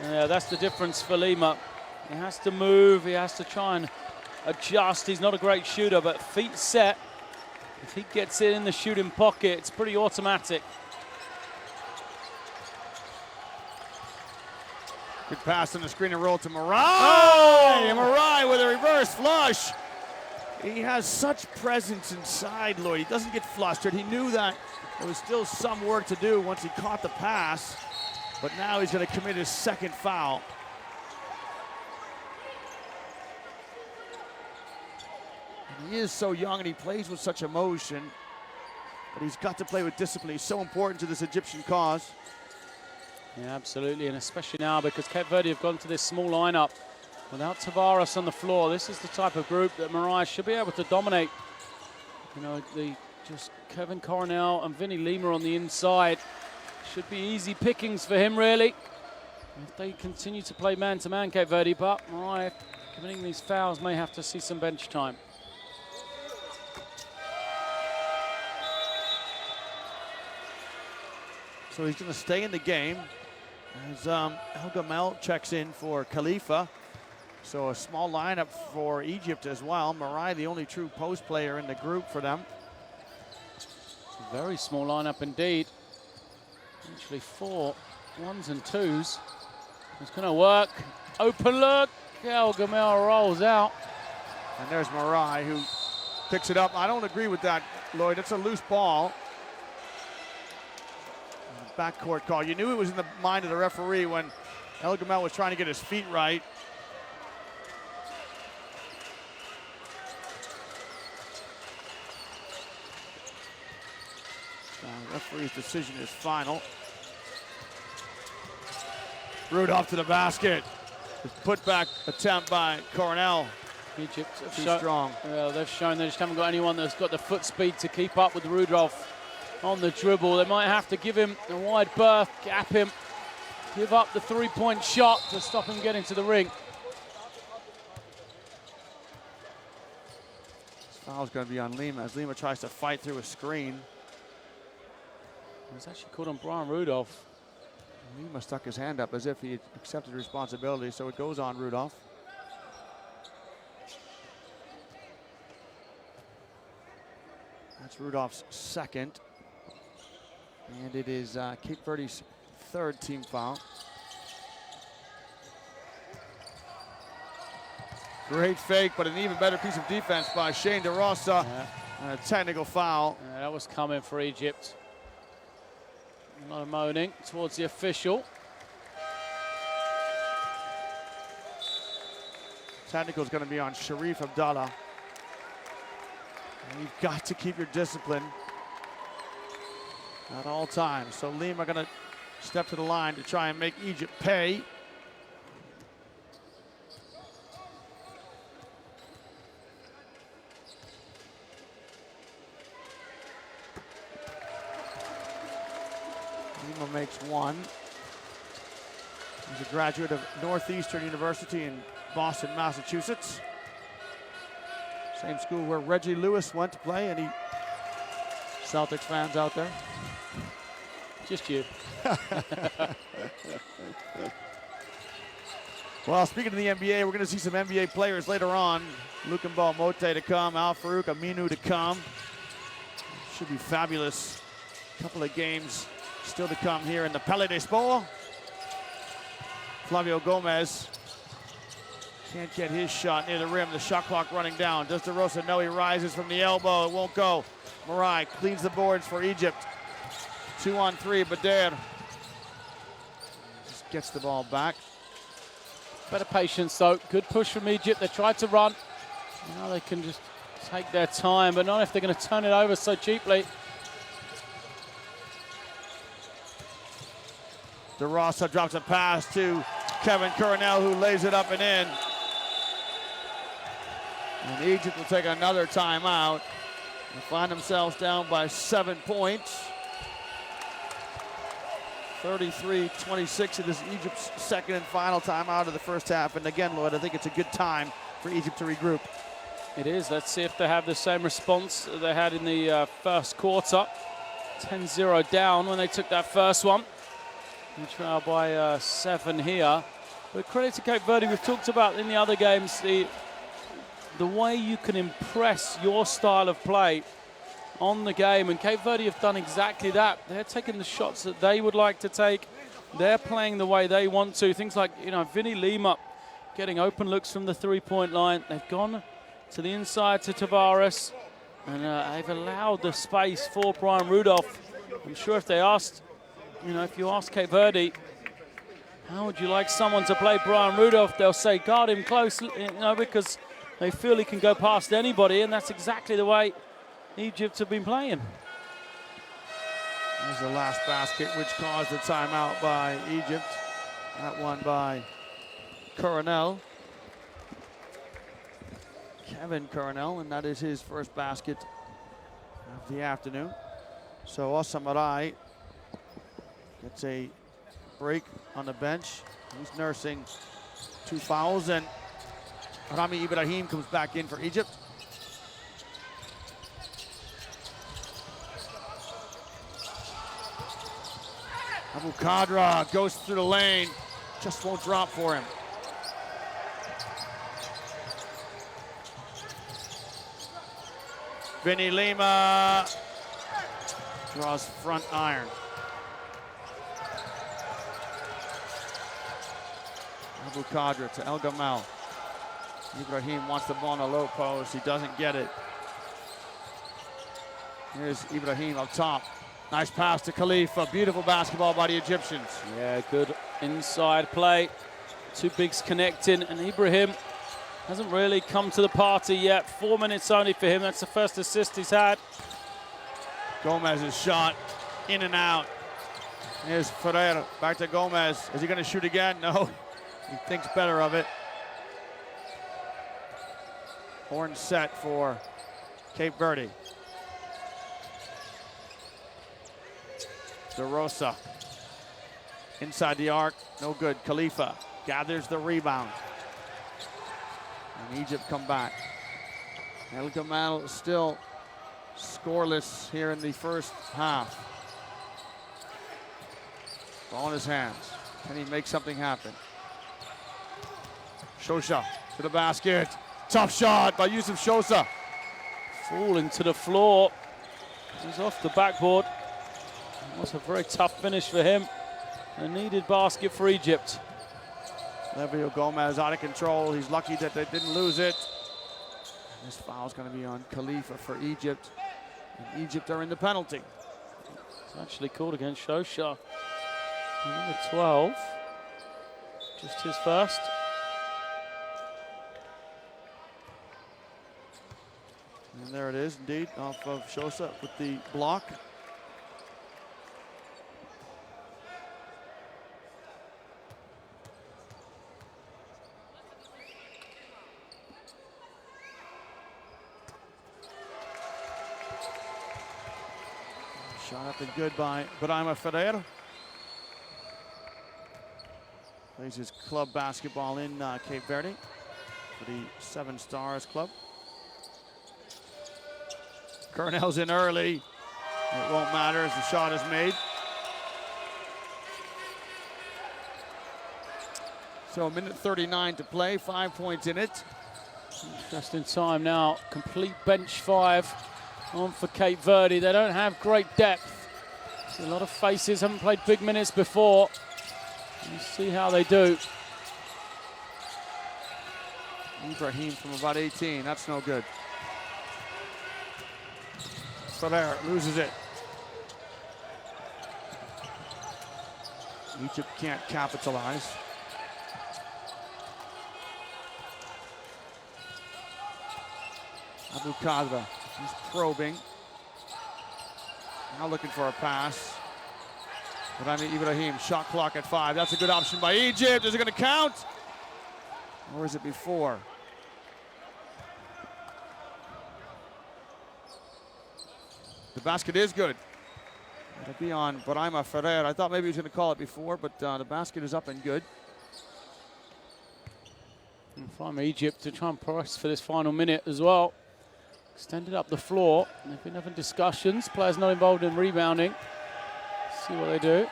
Yeah, that's the difference for Lima. He has to move, he has to try and adjust. He's not a great shooter, but feet set. If he gets it in the shooting pocket, it's pretty automatic. Good pass on the screen and roll to Marai. Oh! Marai with a reverse flush. He has such presence inside, Lloyd. He doesn't get flustered. He knew that there was still some work to do once he caught the pass, but now he's going to commit his second foul. And he is so young and he plays with such emotion. but he's got to play with discipline. He's so important to this Egyptian cause. Yeah, absolutely, and especially now because Cape Verde have gone to this small lineup without Tavares on the floor. This is the type of group that Morai should be able to dominate. You know, just Kevin Coronel and Vinny Lima on the inside should be easy pickings for him, really. If they continue to play man-to-man, Cape Verde, but Morai committing these fouls may have to see some bench time. So he's going to stay in the game as El Gamel checks in for Khalifa. So a small lineup for Egypt as well. Morai, the only true post player in the group for them. A very small lineup indeed. Actually 4 1s and 2s. It's going to work. Open look. El Gamel rolls out. And there's Morai who picks it up. I don't agree with that, Lloyd. It's a loose ball. Backcourt call. You knew it was in the mind of the referee when El Gamel was trying to get his feet right. So the referee's decision is final. Rudolph to the basket. Put back attempt by Coronel. Egypt too strong. Well, they've shown they just haven't got anyone that's got the foot speed to keep up with Rudolph on the dribble. They might have to give him a wide berth, gap him, give up the three-point shot to stop him getting to the ring. This foul's going to be on Lima as Lima tries to fight through a screen. It's actually caught on Brian Rudolph. Lima stuck his hand up as if he accepted responsibility, so it goes on Rudolph. That's Rudolph's second. And it is Cape Verde's third team foul. Great fake, but an even better piece of defense by Shane DeRosa. Yeah. And a technical foul. Yeah, that was coming for Egypt. A lot of moaning towards the official. Technical is going to be on Sharif Abdallah. And you've got to keep your discipline at all times. So Lima going to step to the line to try and make Egypt pay. Lima makes one. He's a graduate of Northeastern University in Boston, Massachusetts. Same school where Reggie Lewis went to play. Any Celtics fans out there? Just you. Well, speaking of the NBA, we're going to see some NBA players later on. Lukumba Mote to come, Al Farouk Aminu to come. Should be fabulous. Couple of games still to come here in the Pele de Sport. Flavio Gomez can't get his shot near the rim. The shot clock running down. Does DeRosa know he rises from the elbow? It won't go. Morai cleans the boards for Egypt. 2-on-3, Bader just gets the ball back. Better patience though. Good push from Egypt. They tried to run. Now they can just take their time, but not if they're going to turn it over so cheaply. DeRosa drops a pass to Kevin Coronel, who lays it up and in. And Egypt will take another timeout and find themselves down by 7 points. 33-26. It is Egypt's second and final timeout of the first half. And again, Lloyd, I think it's a good time for Egypt to regroup. It is. Let's see if they have the same response they had in the first quarter. 10-0 down when they took that first one. They trail by 7 here. But credit to Cape Verde, we've talked about in the other games, the way you can impress your style of play on the game. And Cape Verde have done exactly that. They're taking the shots that they would like to take. They're playing the way they want to. Things like, you know, Vinny Lima getting open looks from the three-point line. They've gone to the inside to Tavares. And they've allowed the space for Brian Rudolph. I'm sure if they asked, you know, if you ask Cape Verde, how would you like someone to play Brian Rudolph? They'll say, guard him close, you know, because they feel he can go past anybody, and that's exactly the way Egypt have been playing. There's the last basket, which caused a timeout by Egypt. That one by Coronel. Kevin Coronel, and that is his first basket of the afternoon. So Osamarai gets a break on the bench. He's nursing 2 fouls, and Rami Ibrahim comes back in for Egypt. Abu Khadra goes through the lane, just won't drop for him. Vinny Lima draws front iron. Abu Khadra to El Gamal. Ibrahim wants the ball on the low post. He doesn't get it. Here's Ibrahim up top. Nice pass to Khalifa. Beautiful basketball by the Egyptians. Yeah, good inside play. 2 bigs connecting, and Ibrahim hasn't really come to the party yet. 4 minutes only for him. That's the first assist he's had. Gomez's shot in and out. Here's Ferreira back to Gomez. Is he going to shoot again? No. He thinks better of it. Horn set for Cape Verde. De Rosa inside the arc, no good. Khalifa gathers the rebound. And Egypt come back. El Gamal still scoreless here in the first half. Ball in his hands. Can he make something happen? Shosha to the basket. Tough shot by Yusuf Shosa. Falling to the floor. He's off the backboard. It was a very tough finish for him. A needed basket for Egypt. Levio Gomez out of control. He's lucky that they didn't lose it. This foul's going to be on Khalifa for Egypt. And Egypt are in the penalty. It's actually called against Shosha. Number 12. Just his first. And there it is, indeed, off of Shosa with the block. Shot up and good by Brahima Ferreira. Plays his club basketball in Cape Verde for the Seven Stars Club. Coronel's in early. It won't matter as the shot is made. So 1:39 to play, 5 points in it. Just in time now. Complete bench 5 on for Cape Verde. They don't have great depth. A lot of faces, haven't played big minutes before. You see how they do. Ibrahim from about 18, that's no good. Ferrer loses it. Egypt can't capitalize. Abu Khadra, he's probing. Now looking for a pass. Rami Ibrahim, shot clock at 5. That's a good option by Egypt. Is it going to count? Or is it before? The basket is good. It'll be on Brahima Ferrer. I thought maybe he was going to call it before, but the basket is up and good. And finally, Egypt to try and press for this final minute as well. Extended up the floor. They've been having discussions. Players not involved in rebounding. See what they do.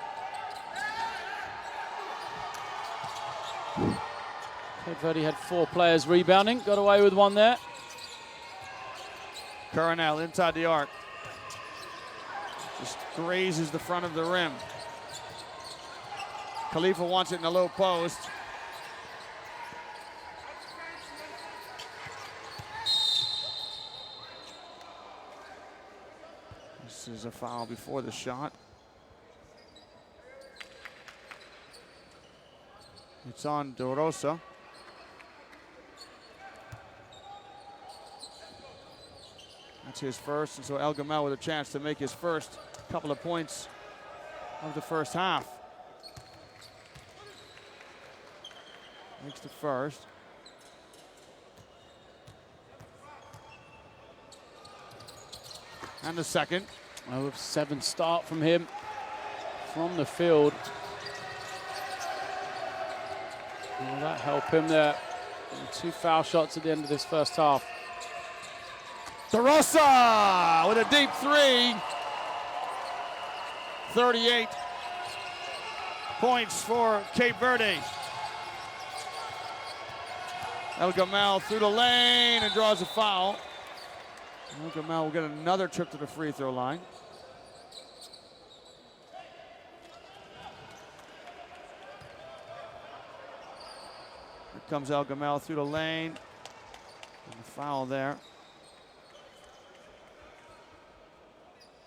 Cape Verde had 4 players rebounding. Got away with one there. Coronel inside the arc. Just grazes the front of the rim. Khalifa wants it in the low post. This is a foul before the shot. It's on De Rosa. That's his first, and so El Gamal with a chance to make his first couple of points of the first half. Makes the first. And the second. Oh, with 7 start from him from the field. Will that help him there? And 2 foul shots at the end of this first half. DeRosa with a deep 3. 38 points for Cape Verde. El Gamal through the lane and draws a foul. El Gamal will get another trip to the free throw line. Here comes El Gamal through the lane. And a foul there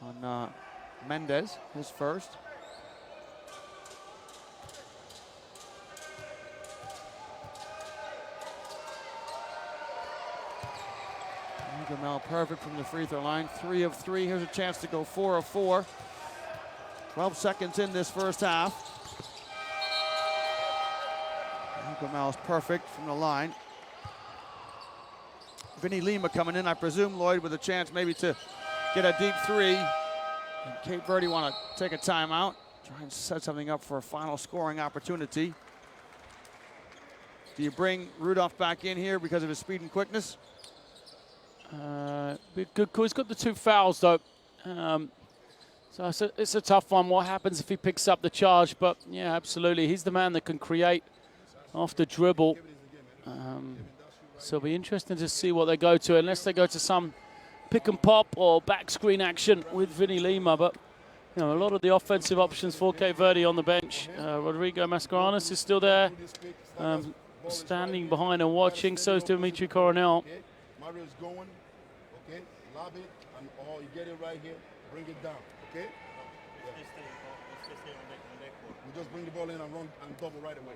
on Mendez, his first. Gamal perfect from the free throw line. 3 of 3. Here's a chance to go 4 of 4. 12 seconds in this first half. Gamal's perfect from the line. Vinny Lima coming in, I presume, Lloyd, with a chance maybe to get a deep 3. And Cape Verde want to take a timeout, try and set something up for a final scoring opportunity. Do you bring Rudolph back in here because of his speed and quickness? Good call. He's got the 2 fouls, though. So it's a tough one. What happens if he picks up the charge? But, yeah, absolutely. He's the man that can create off the dribble. So it'll be interesting to see what they go to, unless they go to some pick and pop or back screen action with Vinny Lima. But, you know, a lot of the offensive options for Cape Verde on the bench. Rodrigo Mascarenas is still there, standing behind and watching. So is Dimitri Coronel. Mario's going, okay, lob it, and or you get it right here, bring it down, okay? We just bring the ball in and run and double right away.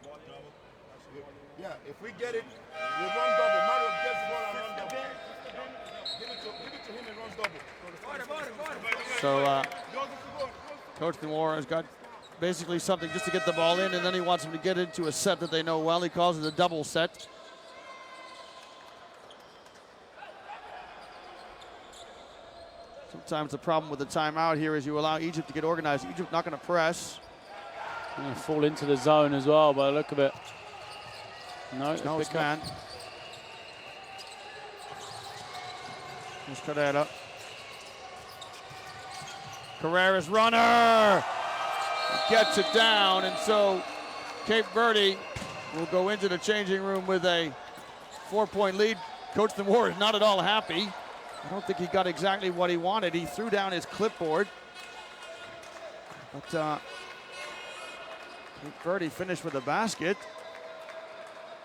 Yeah, if we get it, we run double. Mario gets the ball and run double. Give it to him and runs double. So Coach Noir has got basically something just to get the ball in, and then he wants him to get into a set that they know well. He calls it a double set. Sometimes the problem with the timeout here is you allow Egypt to get organized. Egypt not going to press. Going to fall into the zone as well by the look of it. No, it's man. Here's Carrera. Carrera's runner gets it down, and so Cape Verde will go into the changing room with a 4-point lead. Coach Noir is not at all happy. I don't think he got exactly what he wanted. He threw down his clipboard. But Cape Verde finished with a basket.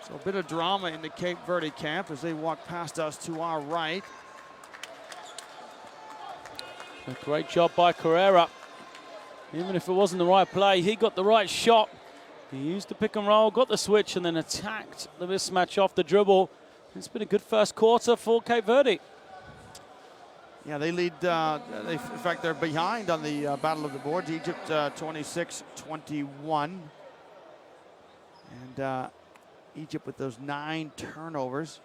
So a bit of drama in the Cape Verde camp as they walk past us to our right. A great job by Carrera. Even if it wasn't the right play, he got the right shot. He used the pick and roll, got the switch, and then attacked the mismatch off the dribble. It's been a good first quarter for Cape Verde. Yeah, they lead, in fact, they're behind on the Battle of the Boards. Egypt 26-21. And Egypt with those 9 turnovers.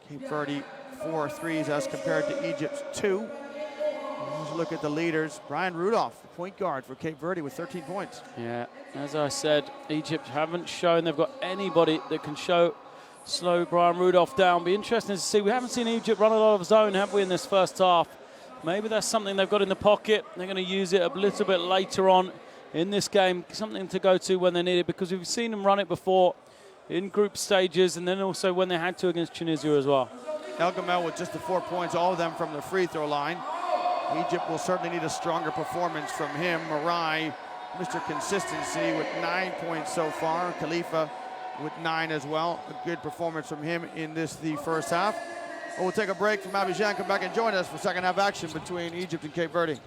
Cape Verde 4 threes as compared to Egypt's 2. Let's look at the leaders. Brian Rudolph, the point guard for Cape Verde with 13 points. Yeah, as I said, Egypt haven't shown they've got anybody that can slow Brian Rudolph down. Be interesting to see. We haven't seen Egypt run a lot of zone, have we, in this first half? Maybe that's something they've got in the pocket. They're going to use it a little bit later on in this game. Something to go to when they need it, because we've seen them run it before in group stages, and then also when they had to against Tunisia as well. El Gamal with just the 4 points, all of them from the free throw line. Egypt will certainly need a stronger performance from him. Marai, Mr. Consistency, with 9 points so far. Khalifa with 9 as well. A good performance from him in the first half. Well, we'll take a break from Abidjan, come back and join us for second half action between Egypt and Cape Verde.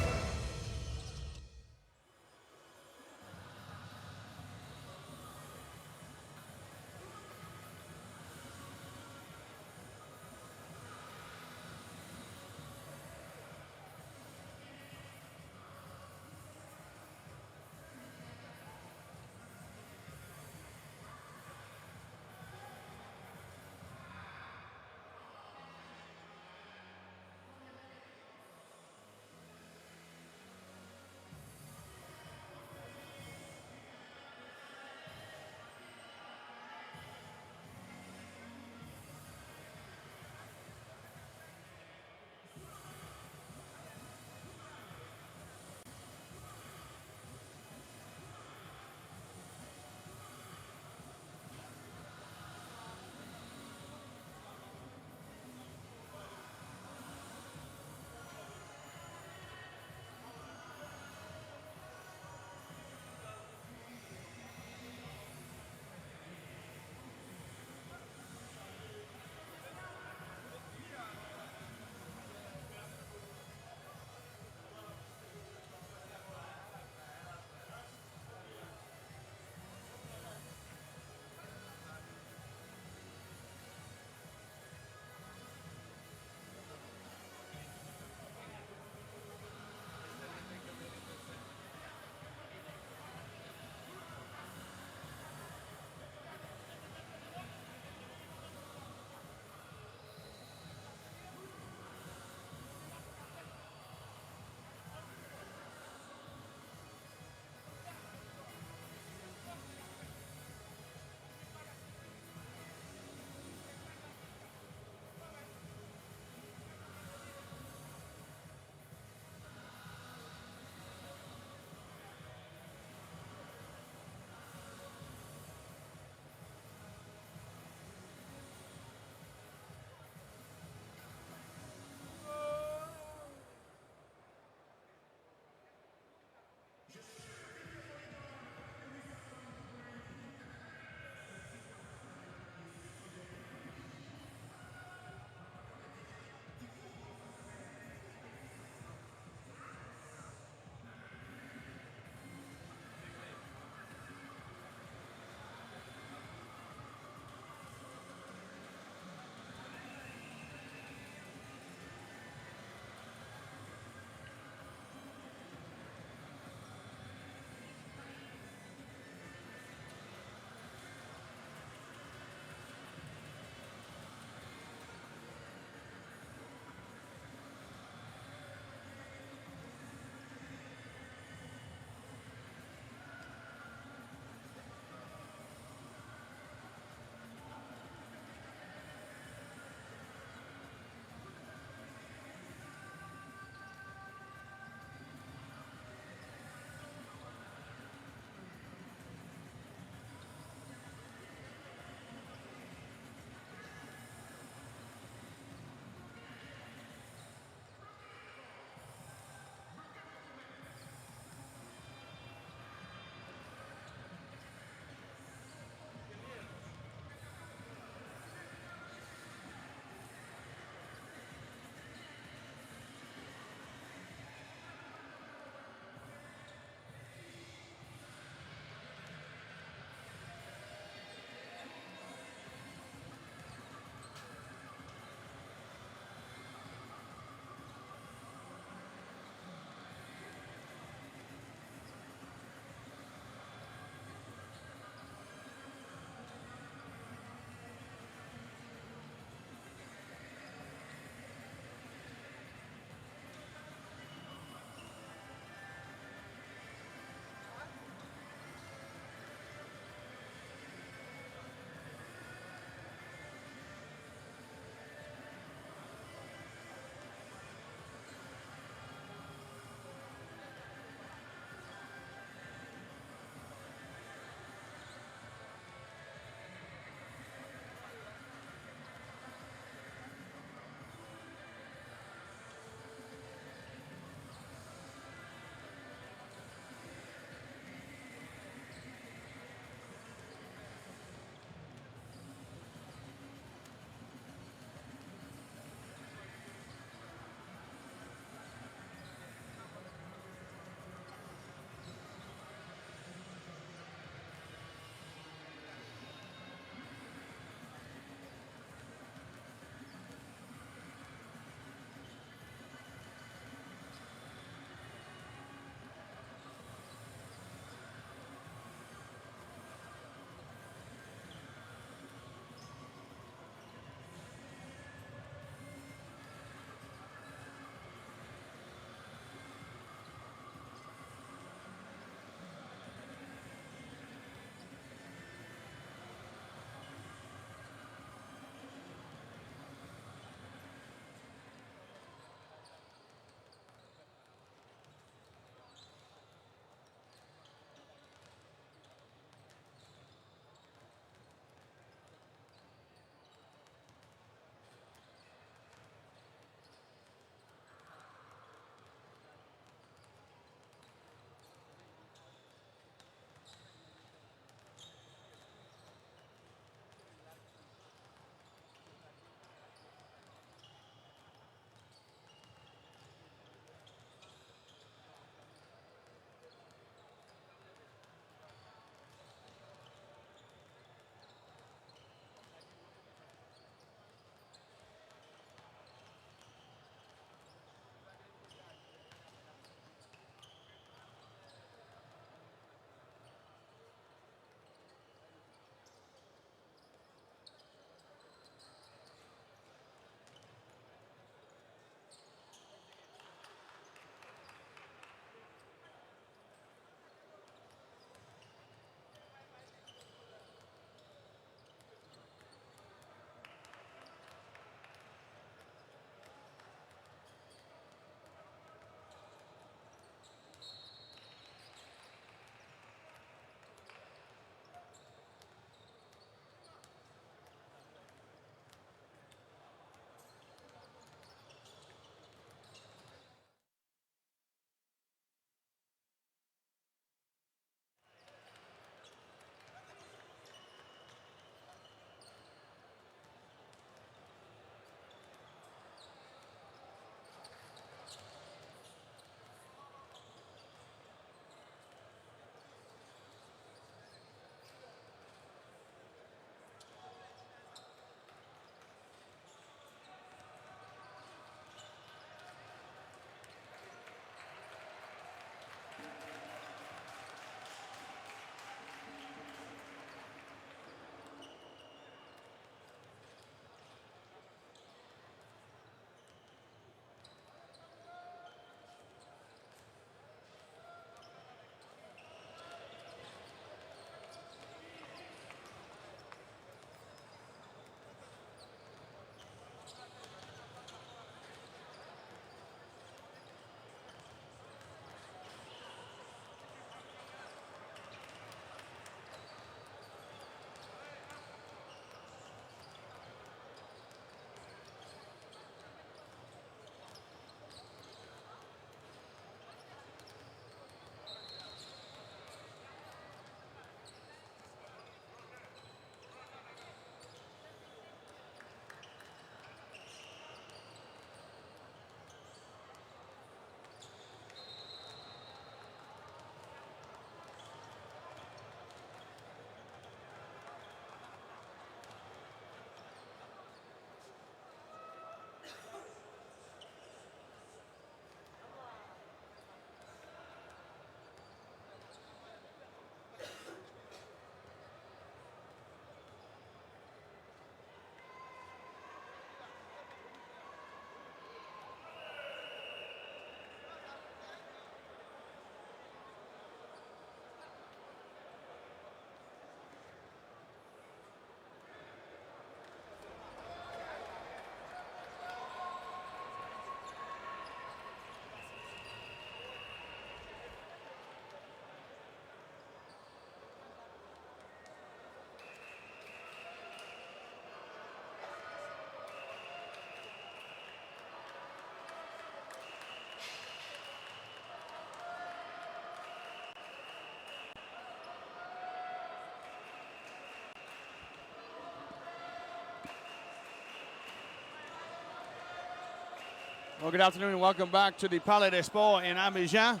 Well, good afternoon and welcome back to the Palais des Sports in Abidjan.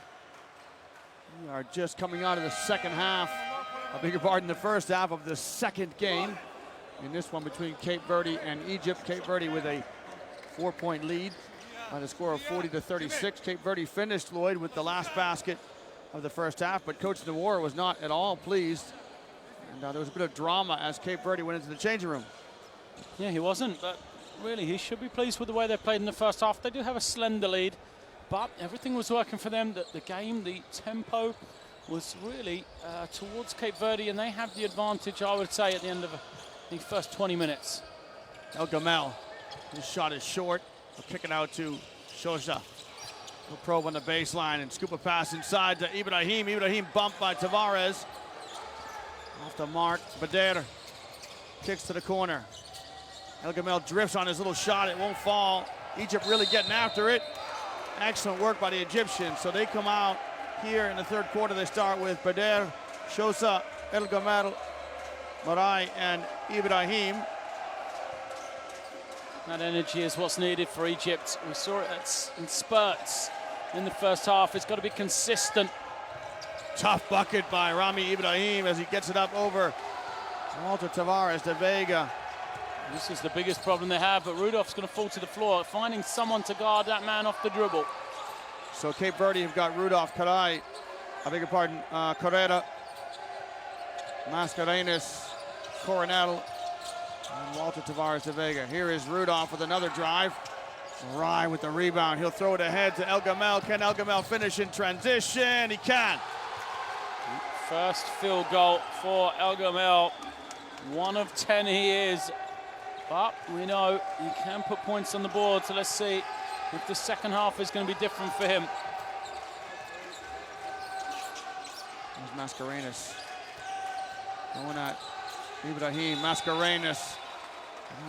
We are just coming out of the second half, I beg your pardon, the first half of the second game in this one between Cape Verde and Egypt. Cape Verde with a 4-point lead by the score of 40-36. Cape Verde finished, Lloyd, with the last basket of the first half, but Coach Noor was not at all pleased. And there was a bit of drama as Cape Verde went into the changing room. Yeah, he wasn't, but really he should be pleased with the way they played in the first half. They do have a slender lead, but everything was working for them. The game, the tempo was really towards Cape Verde, and they have the advantage, I would say, at the end of the first 20 minutes. El Gamel, his shot is short. He'll kick it out to Shosha. He'll probe on the baseline and scoop a pass inside to Ibrahim. Ibrahim bumped by Tavares. Off the mark, Bader kicks to the corner. El Gamel drifts on his little shot, it won't fall. Egypt really getting after it. Excellent work by the Egyptians. So they come out here in the third quarter. They start with Bader, Shosa, El Gamel, Marai, and Ibrahim. That energy is what's needed for Egypt. We saw it in spurts in the first half. It's got to be consistent. Tough bucket by Rami Ibrahim as he gets it up over Walter Tavares de Vega. This is the biggest problem they have, but Rudolph's going to fall to the floor, finding someone to guard that man off the dribble. So Cape Verde have got Rudolph, Karai, I beg your pardon, Correa, Mascarenas, Coronel, and Walter Tavares de Vega. Here is Rudolph with another drive. Rai with the rebound. He'll throw it ahead to El Gamel. Can El Gamel finish in transition? He can. First field goal for El Gamel. 1 of 10 he is. But we know he can put points on the board, so let's see if the second half is going to be different for him. There's Mascarenas going at Ibrahim. Mascarenas.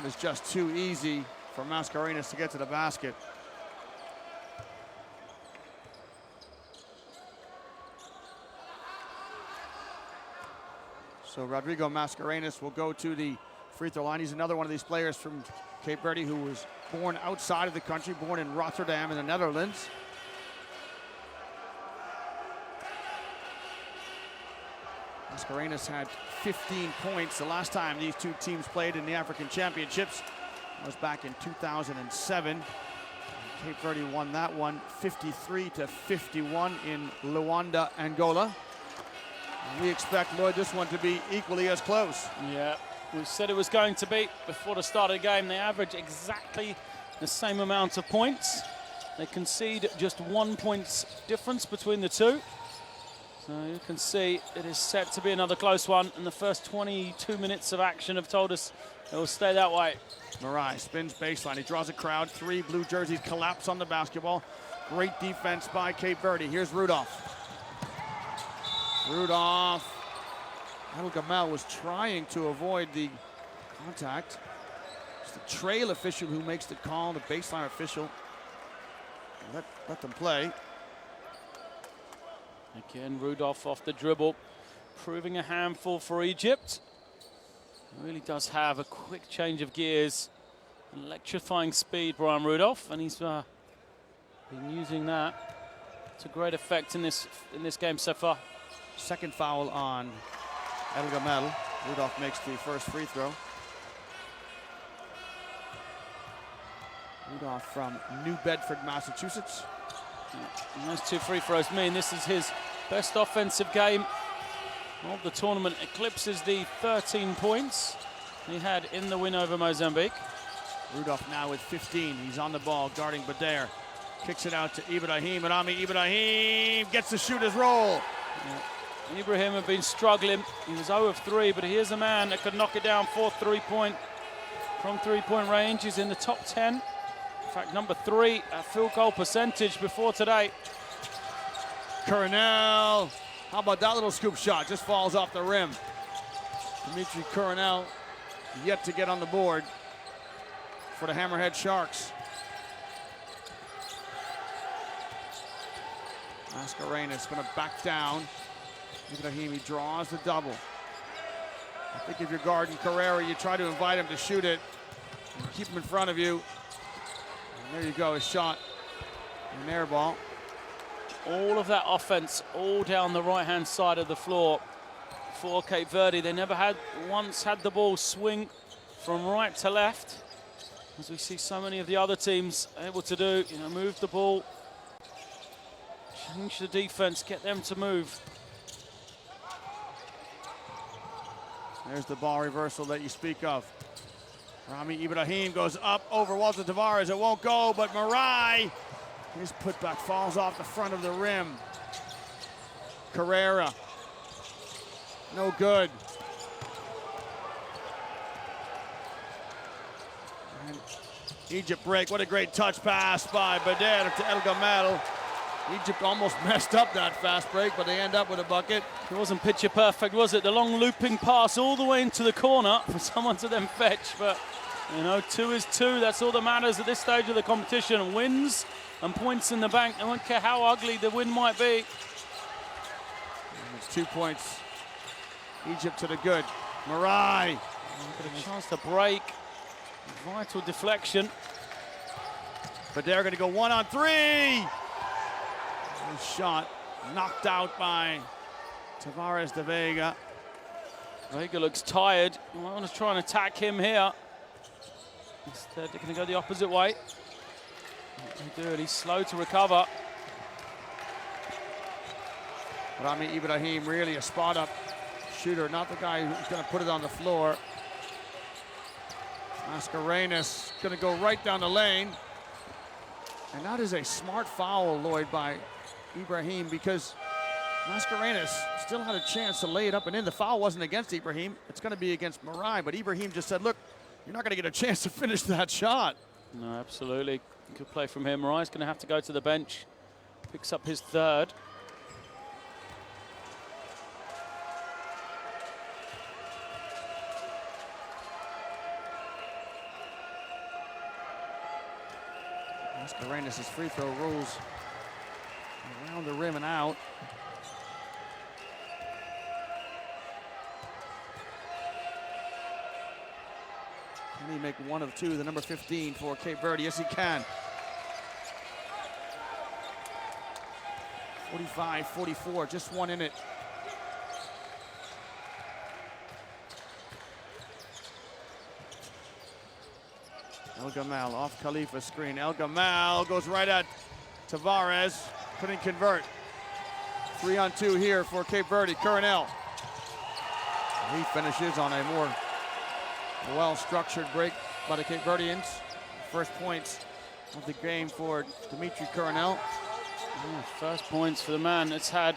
It is just too easy for Mascarenas to get to the basket. So Rodrigo Mascarenas will go to the free throw line. He's another one of these players from Cape Verde who was born outside of the country, born in Rotterdam in the Netherlands. Mascarenas had 15 points the last time these two teams played in the African Championships. That was back in 2007. Cape Verde won that one 53-51 in Luanda, Angola. We expect, Lloyd, this one to be equally as close. Yeah, we said it was going to be before the start of the game. They average exactly the same amount of points. They concede just 1 point difference between the two. So you can see it is set to be another close one, and the first 22 minutes of action have told us it will stay that way. Marai spins baseline. He draws a crowd. 3 blue jerseys collapse on the basketball. Great defense by Cape Verde. Here's Rudolph. Rudolph. El Gamel was trying to avoid the contact. It's the trail official who makes the call, the baseline official. Let them play. Again, Rudolph off the dribble, proving a handful for Egypt. He really does have a quick change of gears, electrifying speed, Brian Rudolph, and he's been using that to great effect in this game so far. Second foul on El Gamel. Rudolph makes the first free throw. Rudolph from New Bedford, Massachusetts. And those 2 free throws mean this is his best offensive game of the tournament. Eclipses the 13 points he had in the win over Mozambique. Rudolph now with 15. He's on the ball, guarding Bader. Kicks it out to Ibrahim. Rami Ibrahim gets the shooter's roll. Yeah. Ibrahim had been struggling. He was 0 of 3, but he is a man that could knock it down from three-point range. He's in the top 10. In fact, number 3 field goal percentage before today. Coronel, how about that little scoop shot? Just falls off the rim. Dimitri Coronel yet to get on the board for the Hammerhead Sharks. Mascarenas going to back down. Ibrahim, he draws the double. I think if you're guarding Carrera, you try to invite him to shoot it. Keep him in front of you. And there you go, his shot An air ball. All of that offense, all down the right-hand side of the floor for Cape Verde. They never once had the ball swing from right to left, as we see so many of the other teams able to do. You know, move the ball, change the defense, get them to move. There's the ball reversal that you speak of. Rami Ibrahim goes up over Walter Tavares. It won't go, but Marai, his putback falls off the front of the rim. Carrera, no good. And Egypt break. What a great touch pass by Verde to El Gamel. Egypt almost messed up that fast break, but they end up with a bucket. It wasn't picture perfect, was it? The long looping pass all the way into the corner for someone to then fetch. But, you know, 2 is 2. That's all that matters at this stage of the competition. Wins and points in the bank. I don't care how ugly the win might be. It's 2 points. Egypt to the good. Marai. Got a chance to break. Vital deflection. But they're going to go 1 on 3. Good shot knocked out by Tavares de Vega. Vega looks tired. I want to try and attack him here. Instead, they're going to go the opposite way. They do it. He's slow to recover. Rami Ibrahim, really a spot-up shooter, not the guy who's going to put it on the floor. Mascarenas going to go right down the lane. And that is a smart foul, Lloyd, by Ibrahim, because Mascarenas still had a chance to lay it up and in. The foul wasn't against Ibrahim. It's going to be against Marai, but Ibrahim just said, look, you're not going to get a chance to finish that shot. No, absolutely. Good play from him. Marai's going to have to go to the bench. Picks up his 3rd. Mascarenas' free throw rolls around the rim and out. Can he make 1 of 2, the number 15 for Cape Verde? Yes, he can. 45-44, just 1 in it. El Gamal off Khalifa's screen. El Gamal goes right at Tavares. Couldn't convert. 3 on 2 here for Cape Verde. Coronel. He finishes on a more well-structured break by the Cape Verdeans. First points of the game for Dimitri Coronel. Yeah, first points for the man that's had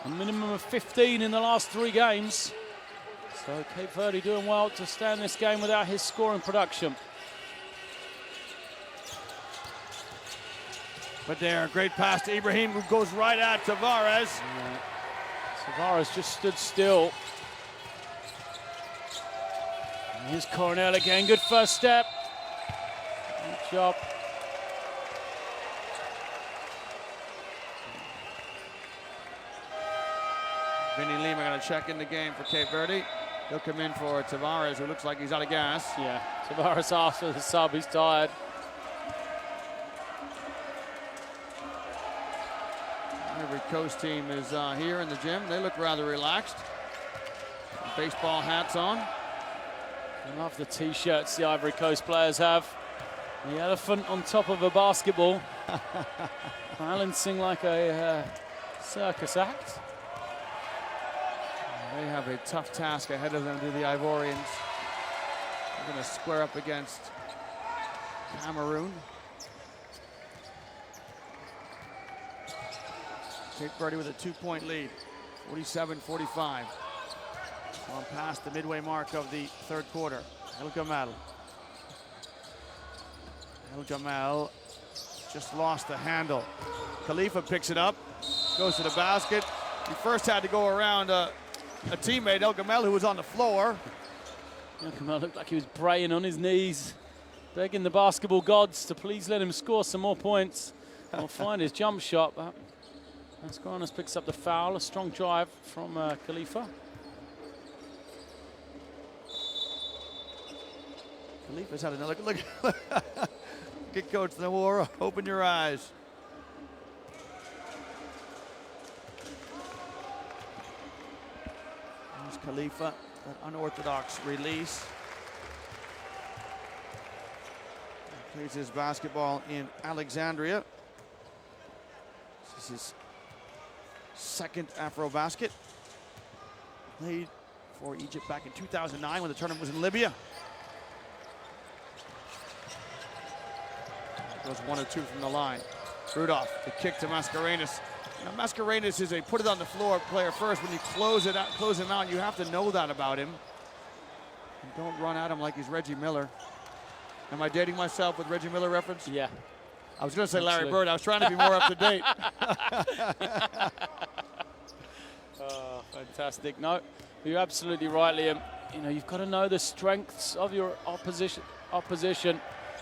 a minimum of 15 in the last 3 games. So Cape Verde doing well to stand this game without his scoring production. But there, great pass to Ibrahim, who goes right at Tavares. Yeah. Tavares just stood still. And here's Coronel again, good first step. Good job. Vinny Lima going to check in the game for Cape Verde. He'll come in for Tavares, who looks like he's out of gas. Yeah, Tavares asked for the sub, he's tired. Every Coast team is here in the gym. They look rather relaxed. Baseball hats on. I love the t-shirts the Ivory Coast players have. The elephant on top of a basketball. Balancing like a circus act. They have a tough task ahead of them, do the Ivorians. They're going to square up against Cameroon. Cape Verde with a 2-point lead, 47-45. On past the midway mark of the 3rd quarter. El Gamal. El Gamal just lost the handle. Khalifa picks it up, goes to the basket. He first had to go around a teammate, El Gamal, who was on the floor. El Gamal looked like he was praying on his knees, begging the basketball gods to please let him score some more points or find his jump shot. But Mascarenas picks up the foul, a strong drive from Khalifa. Khalifa's had another look. Good coach Nawara, open your eyes. There's Khalifa, that unorthodox release. He plays his basketball in Alexandria. This is his second AfroBasket. Played for Egypt back in 2009 when the tournament was in Libya. Goes 1 or 2 from the line. Rudolph, the kick to Mascarenas. Now Mascarenas is a put it on the floor player first. When you close him out, you have to know that about him. And don't run at him like he's Reggie Miller. Am I dating myself with Reggie Miller reference? Yeah. I was going to say Larry Bird. I was trying to be more up to date. Fantastic. No, you're absolutely right, Liam. You know, you've got to know the strengths of your opposition.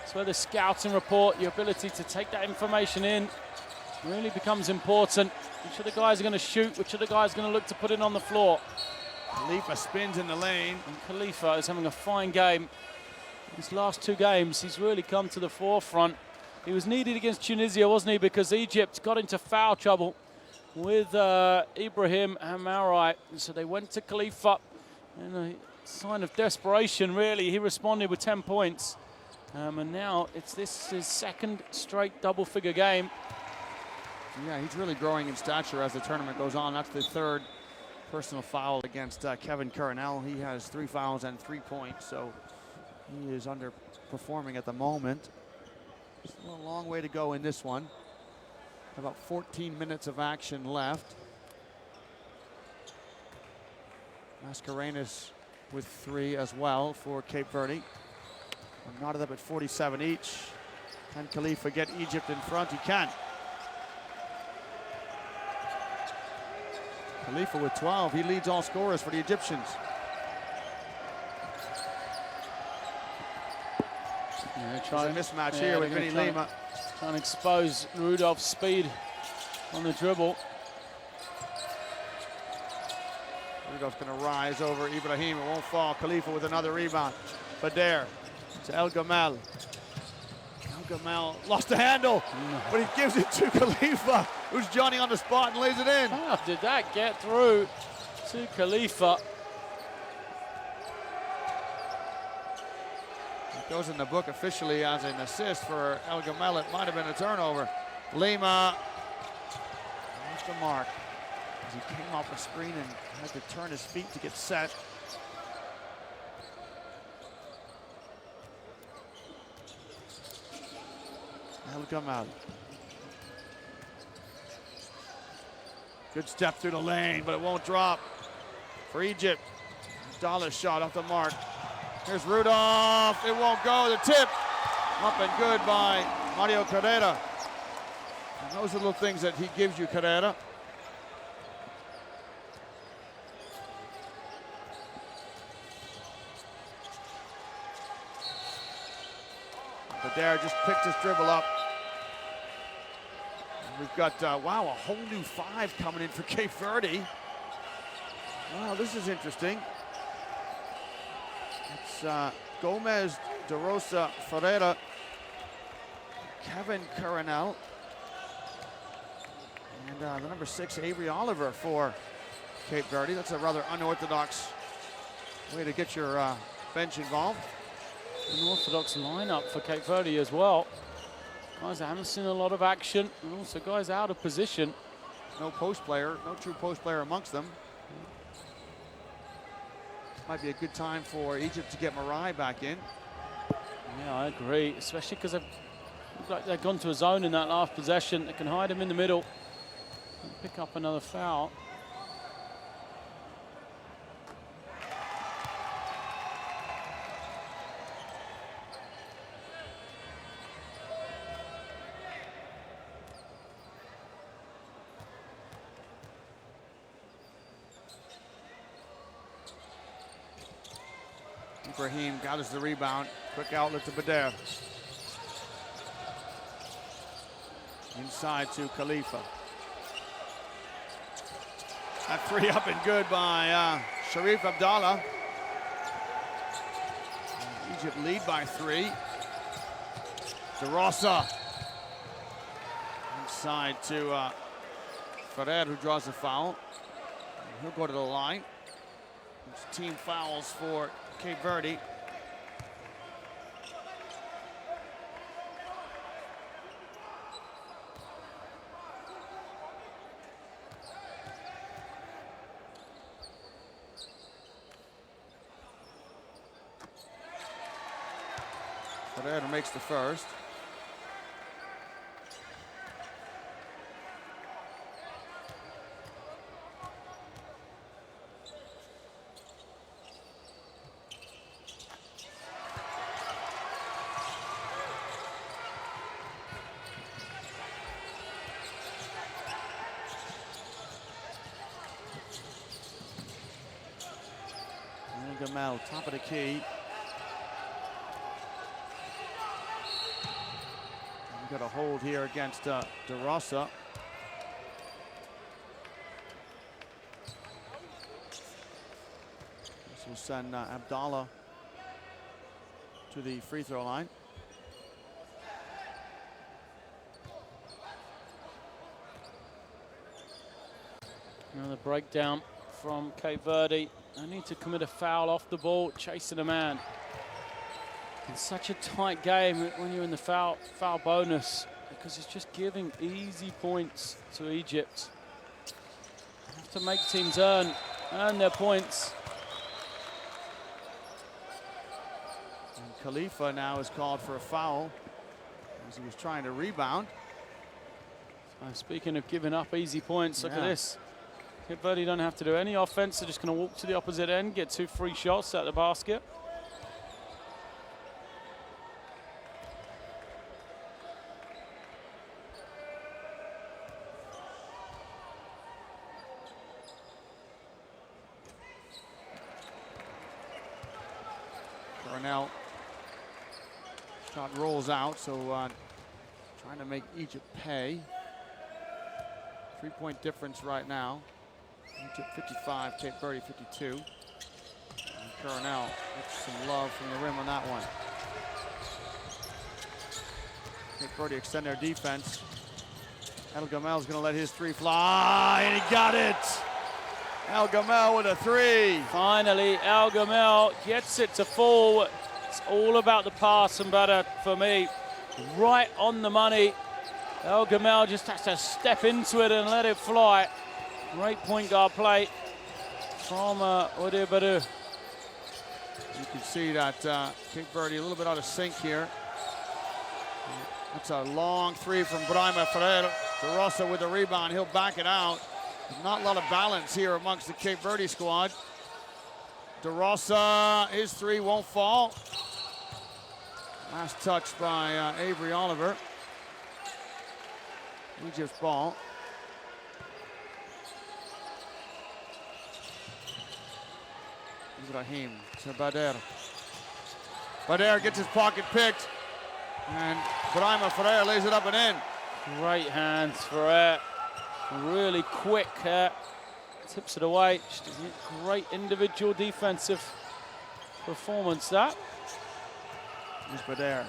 It's where the scouting report, your ability to take that information in, really becomes important. Which of the guys are going to shoot? Which of the guys are going to look to put it on the floor? Khalifa spins in the lane. And Khalifa is having a fine game. These last 2 games, he's really come to the forefront. He was needed against Tunisia, wasn't he? Because Egypt got into foul trouble with Ibrahim Hamarai. So they went to Khalifa in a sign of desperation, really. He responded with 10 points. And now this is his second straight double-figure game. Yeah, he's really growing in stature as the tournament goes on. That's the 3rd personal foul against Kevin Coronel. He has 3 fouls and 3 points, so he is underperforming at the moment. Still a long way to go in this one. About 14 minutes of action left. Mascarenas with 3 as well for Cape Verde. Knotted up at 47 each. Can Khalifa get Egypt in front? He can. Khalifa with 12. He leads all scorers for the Egyptians. Yeah, there's a mismatch here with Vinny Lima. Trying to expose Rudolph's speed on the dribble. Rudolph's going to rise over Ibrahim. It won't fall. Khalifa with another rebound. Bader to El Gamal. El Gamal lost the handle, but he gives it to Khalifa, who's Johnny on the spot and lays it in. How did that get through to Khalifa? It goes in the book officially as an assist for El Gamal. It might have been a turnover. Lima off the mark as he came off the screen and had to turn his feet to get set. El Gamal. Good step through the lane, but it won't drop for Egypt. Dollar shot off the mark. Here's Rudolph. It won't go. The tip up and good by Mario Carrera. And those little things that he gives you, Carrera. Bader just picked his dribble up. And we've got, wow, a whole new 5 coming in for Cape Verde. Wow, this is interesting. It's Gomez, De Rosa, Ferreira, Kevin Coronel, and the number 6, Avery Oliver for Cape Verde. That's a rather unorthodox way to get your bench involved. An orthodox lineup for Cape Verde as well. Guys that haven't seen a lot of action, and also guys out of position. No post player, no true post player amongst them. Might be a good time for Egypt to get Marai back in. Yeah, I agree, especially because they've gone to a zone in that last possession. They can hide him in the middle and pick up another foul. Ibrahim gathers the rebound. Quick outlet to Bader. Inside to Khalifa. That 3 up and good by Sharif Abdallah. Egypt lead by 3. De Rosa. Inside to Ferrer, who draws the foul. He'll go to the line. It's team fouls for Cape Verde. Verde makes the first. Gamel, top of the key. We've got a hold here against De Rosa. This will send Abdallah to the free throw line. Another breakdown from Cape Verde. I need to commit a foul off the ball, chasing a man. It's such a tight game when you're in the foul bonus, because it's just giving easy points to Egypt. You have to make teams earn their points. And Khalifa now is called for a foul as he was trying to rebound. Speaking of giving up easy points, look at this. Cape Verde don't have to do any offense. They're just going to walk to the opposite end, get 2 free shots at the basket. Cornell shot rolls out, so trying to make Egypt pay. 3-point difference right now. Egypt 55, Cape Verde 52. And Cornell gets some love from the rim on that one. Cape Verde extend their defense. El Gamel's gonna let his 3 fly, and he got it! El Gamel with a 3. Finally, El Gamel gets it to fall. It's all about the pass and better for me. Right on the money. El Gamel just has to step into it and let it fly. Great point guard play from Odebadu. You can see that Cape Verde a little bit out of sync here. That's a long 3 from Brahima Ferreira. De Rosa with the rebound, he'll back it out. There's not a lot of balance here amongst the Cape Verde squad. De Rosa, his 3 won't fall. Last touch by Avery Oliver. Egypt's ball. Ibrahim to Bader. Bader gets his pocket picked, and Brahima Ferrer lays it up and in. Great hands, Ferrer. Really quick, tips it away. Just a great individual defensive performance, that. Here's Bader.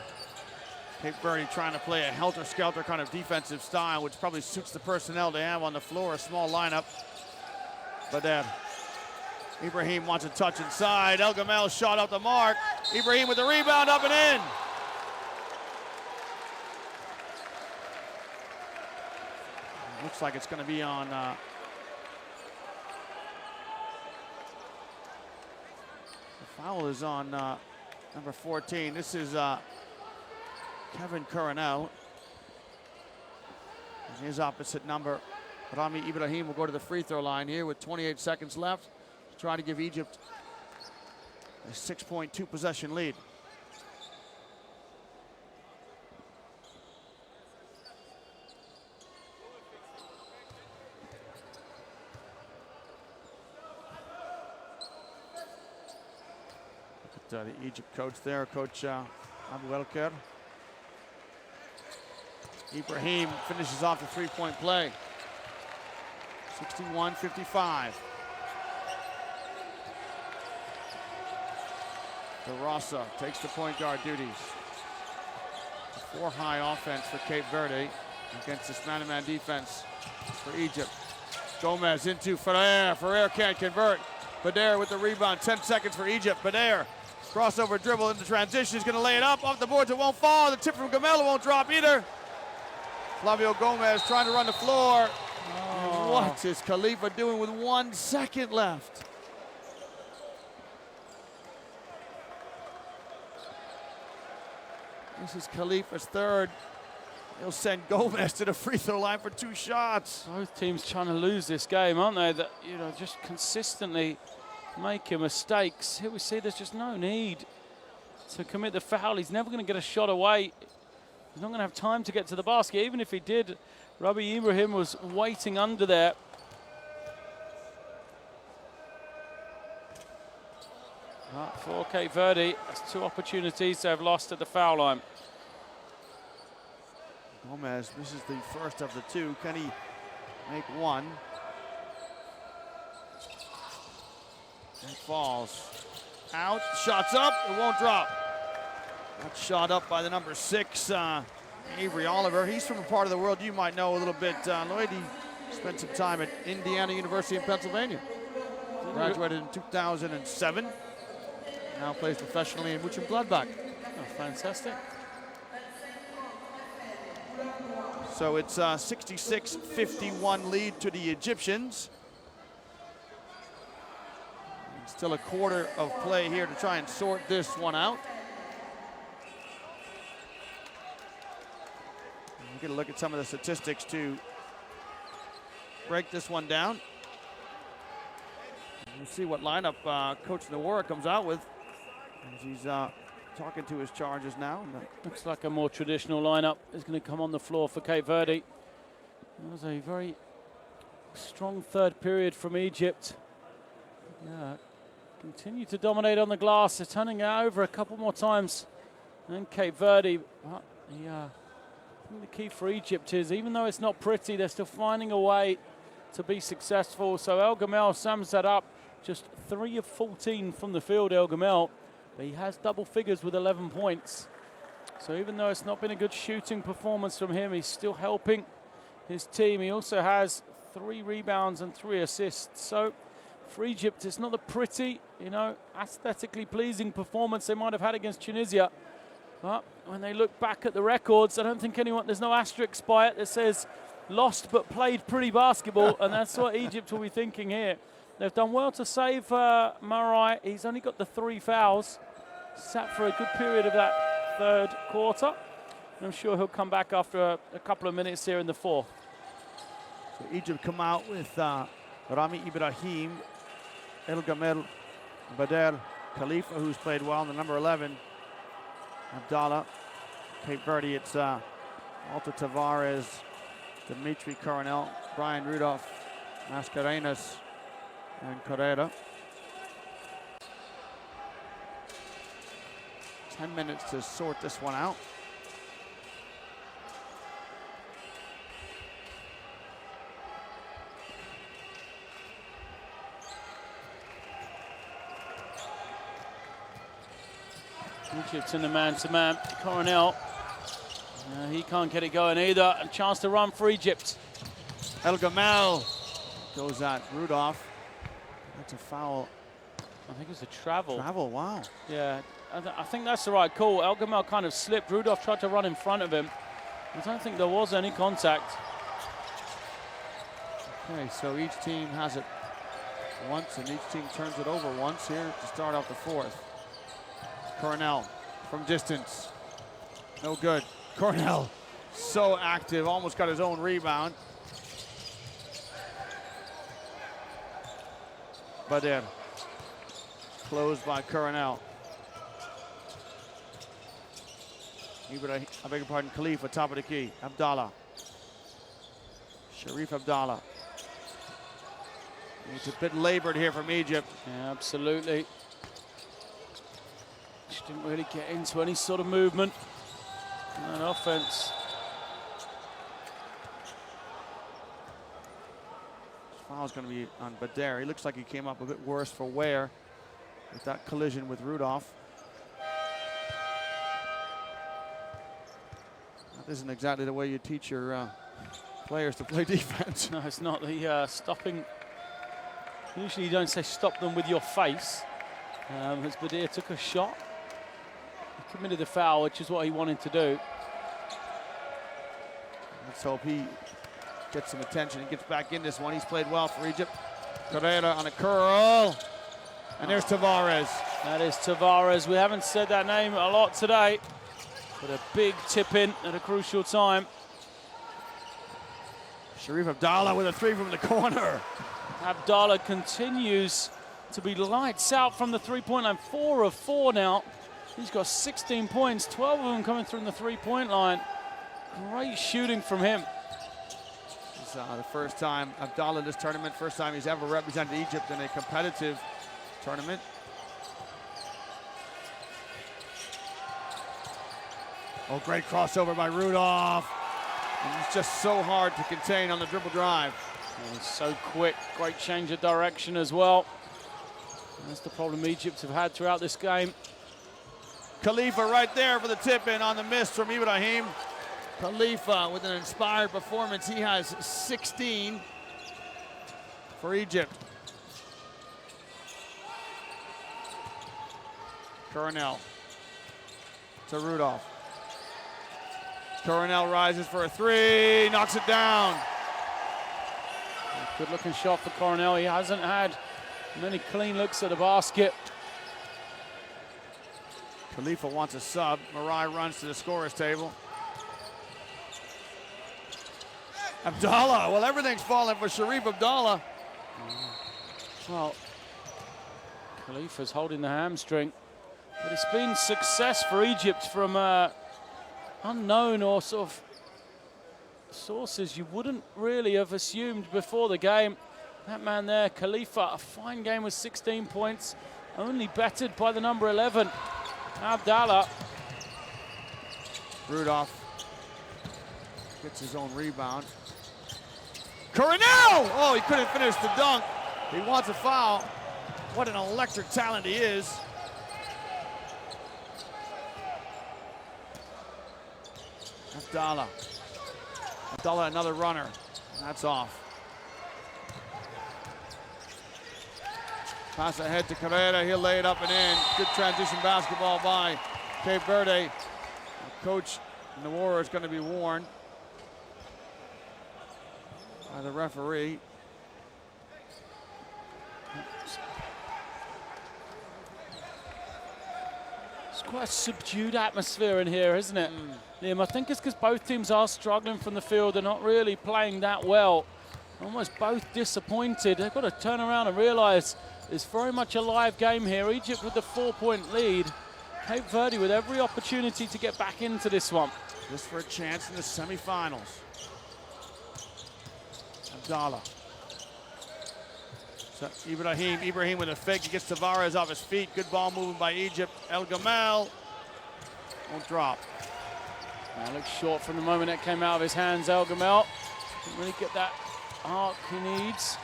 Cape Verde trying to play a helter-skelter kind of defensive style, which probably suits the personnel they have on the floor, a small lineup. Bader. Ibrahim wants a touch inside. El Gamel shot out the mark. Ibrahim with the rebound, up and in. Looks like it's going to be on the foul is on number 14. This is Kevin Coronel. And his opposite number, Rami Ibrahim, will go to the free throw line here with 28 seconds left. Try to give Egypt a 6.2 possession lead. Look at the Egypt coach there, Coach Abu Elker. Ibrahim finishes off the three-point play. 61-55. De Rosa takes the point guard duties. 4-high offense for Cape Verde against this man-to-man defense for Egypt. Gomez into Ferrer. Ferrer can't convert. Bader with the rebound, 10 seconds for Egypt. Bader, crossover dribble into transition, he's gonna lay it up, off the boards, it won't fall. The tip from Gamel won't drop either. Flavio Gomez trying to run the floor. Oh. What is Khalifa doing with 1 second left? This is Khalifa's third. He'll send Gomez to the free throw line for 2 shots. Both teams trying to lose this game, aren't they? That, you know, just consistently making mistakes. Here we see there's just no need to commit the foul. He's never going to get a shot away. He's not going to have time to get to the basket. Even if he did, Rabi Ibrahim was waiting under there. For Cape Verde, that's 2 opportunities they've lost at the foul line. Gomez, this is the first of the 2. Can he make 1? It falls. Out, shots up, it won't drop. That's shot up by the number 6, Avery Oliver. He's from a part of the world you might know a little bit, Lloyd. He spent some time at Indiana University in Pennsylvania. Graduated in 2007. Now plays professionally in Mönchengladbach. Oh, fantastic. So it's a 66-51 lead to the Egyptians. And still a quarter of play here to try and sort this one out. We're going to look at some of the statistics to break this one down. We'll see what lineup Coach Nawara comes out with as he's talking to his charges now. Looks like a more traditional lineup is going to come on the floor for Cape Verde. It was a very strong third period from Egypt. Yeah, continue to dominate on the glass. They're turning it over a couple more times. And Cape Verde, but I think the key for Egypt is, even though it's not pretty, they're still finding a way to be successful. So El Gamel sums that up. Just 3 of 14 from the field, El Gamel. But he has double figures with 11 points. So even though it's not been a good shooting performance from him, he's still helping his team. He also has 3 rebounds and 3 assists. So for Egypt, it's not the pretty, aesthetically pleasing performance they might have had against Tunisia. But when they look back at the records, I don't think there's no asterisk by it that says lost but played pretty basketball, and that's what Egypt will be thinking here. They've done well to save Marai. He's only got the 3 fouls. Sat for a good period of that third quarter. I'm sure he'll come back after a couple of minutes here in the 4th. So Egypt come out with Rami Ibrahim, El Gamel, Bader, Khalifa, who's played well, and the number 11, Abdallah. Cape Verde, it's Walter Tavares, Dimitri Coronel, Brian Rudolph, Mascarenas, and Correa. 10 minutes to sort this one out. Egypt's in the man-to-man. Coronel, he can't get it going either. A chance to run for Egypt. El Gamel goes at Rudolph. That's a foul. I think it's a travel. Travel, wow. Yeah, I think that's the right call. El Gamel kind of slipped. Rudolph tried to run in front of him. I don't think there was any contact. Okay, so each team has it once, and each team turns it over once here to start off the 4th. Coronel from distance. No good. Coronel so active, almost got his own rebound. Bader. Closed by Coronel. I beg your pardon, Khalifa, top of the key. Abdallah. Sharif Abdallah. It's a bit labored here from Egypt. Yeah, absolutely. She didn't really get into any sort of movement on offense. This foul's going to be on Bader. He looks like he came up a bit worse for wear with that collision with Rudolph. That isn't exactly the way you teach your players to play defense. No, it's not. The stopping Usually you don't say stop them with your face. As Verde took a shot, he committed the foul, which is what he wanted to do. Let's hope he gets some attention. He gets back in this one. He's played well for Egypt. Carrera on a curl. And there's Tavares. That is Tavares. We haven't said that name a lot today, but a big tip in at a crucial time. Sharif Abdallah with a three from the corner. Abdallah continues to be lights out from the three-point line. 4 of 4 now. He's got 16 points, 12 of them coming through the three-point line. Great shooting from him. It's the first time Abdallah in this tournament, first time he's ever represented Egypt in a competitive tournament. Oh, great crossover by Rudolph. And it's just so hard to contain on the dribble drive. And so quick, great change of direction as well. That's the problem Egypt have had throughout this game. Khalifa right there for the tip-in on the miss from Ibrahim. Khalifa with an inspired performance. He has 16 for Egypt. Coronel to Rudolph. Coronel rises for a three, knocks it down. Good looking shot for Coronel. He hasn't had many clean looks at the basket. Khalifa wants a sub. Marai runs to the scorer's table. Abdallah, well, everything's falling for Sharif Abdallah. Well, Khalifa's holding the hamstring, but it's been success for Egypt from unknown or sort of sources you wouldn't really have assumed before the game. That man there, Khalifa, a fine game with 16 points, only bettered by the number 11, Abdallah. Rudolph gets his own rebound. Coronel! Oh, he couldn't finish the dunk. He wants a foul. What an electric talent he is. Abdallah. Abdallah, another runner. That's off. Pass ahead to Carrera. He'll lay it up and in. Good transition basketball by Cape Verde. Coach Nawara is going to be warned by the referee. It's quite a subdued atmosphere in here, isn't it, Liam? I think it's because both teams are struggling from the field. They're not really playing that well. Almost both disappointed. They've got to turn around and realise it's very much a live game here. Egypt with the 4-point lead. Cape Verde with every opportunity to get back into this one. Just for a chance in the semifinals. Abdallah. So Ibrahim with a fake. He gets Tavares off his feet. Good ball moving by Egypt. El Gamal won't drop. Now looks short from the moment it came out of his hands. El Gamal didn't really get that arc he needs.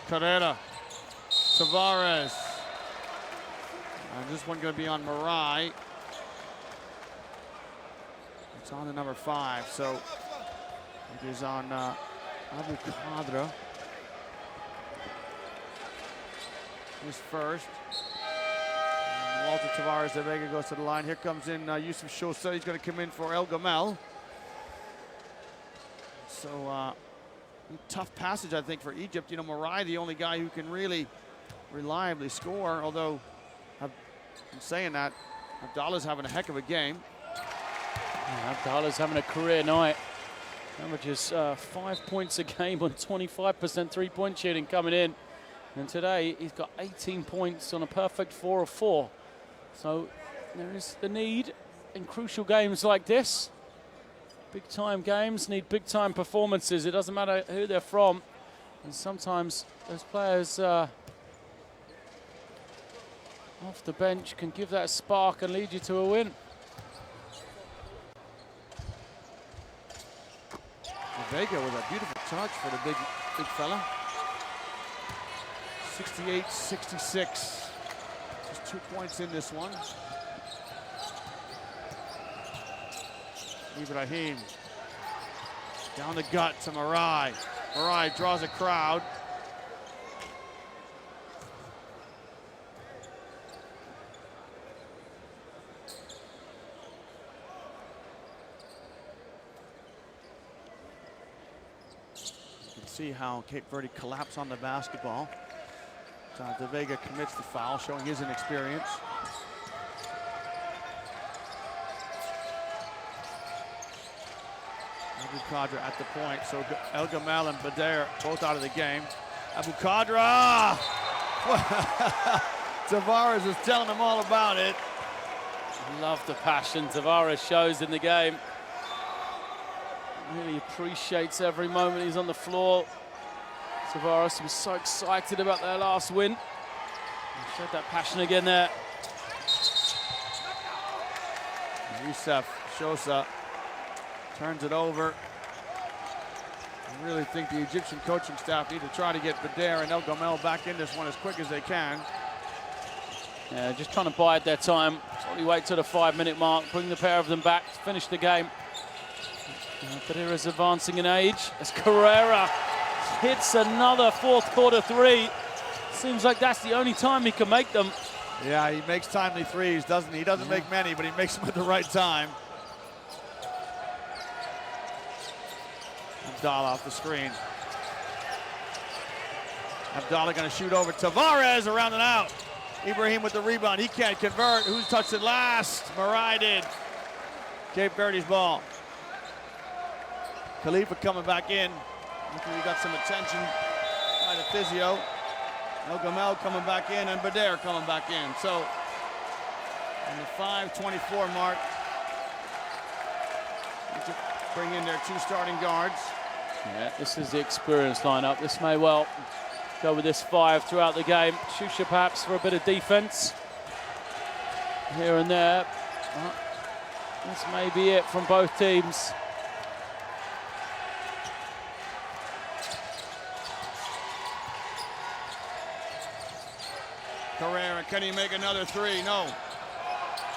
Carrera. Tavares. And this one going to be on Marai. It's on the number 5, so it is on Abu Khadra. He's first. And Walter Tavares de Vega goes to the line. Here comes in Yusuf Shosa. He's going to come in for El Gamal. So tough passage, I think, for Egypt. You know, Marai, the only guy who can really reliably score, although I'm saying that, Abdallah's having a heck of a game. Yeah, Abdallah's having a career night. Averages 5 points a game on 25% three-point shooting coming in. And today he's got 18 points on a perfect 4 of 4. So there is the need in crucial games like this. Big-time games need big-time performances. It doesn't matter who they're from. And sometimes those players off the bench can give that spark and lead you to a win. Vega with a beautiful touch for the big fella. 68-66. Just 2 points in this one. Ibrahim down the gut to Marai. Marai draws a crowd. see how Cape Verde collapse on the basketball. De Vega commits the foul, showing his inexperience. Abu Qadra at the point, so El Gamal and Bader both out of the game. Abu Qadra! Tavares is telling them all about it. Love the passion Tavares shows in the game. Really appreciates every moment he's on the floor. Tavares was so excited about their last win. He showed that passion again there. Youssef Shosa turns it over. I really think the Egyptian coaching staff need to try to get Bader and El Gamal back in this one as quick as they can. Yeah, just trying to bide their time. Probably wait till the 5-minute mark, bring the pair of them back to finish the game. Bader is advancing in age as Carrera hits another fourth quarter three. Seems like that's the only time he can make them. Yeah, he makes timely threes, doesn't he? He doesn't make many, but he makes them at the right time. Abdallah off the screen. Abdallah gonna shoot over Tavares, around and out. Ibrahim with the rebound, he can't convert. Who's touched it last? Marai did. Cape Verde's ball. Khalifa coming back in. He got some attention by the physio. El Gamal coming back in and Bader coming back in. So, on the 5:24 mark, Egypt bring in their two starting guards. Yeah, this is the experienced lineup. This may well go with this 5 throughout the game. Shusha perhaps for a bit of defense here and there. This may be it from both teams. Carrera, can he make another three? No.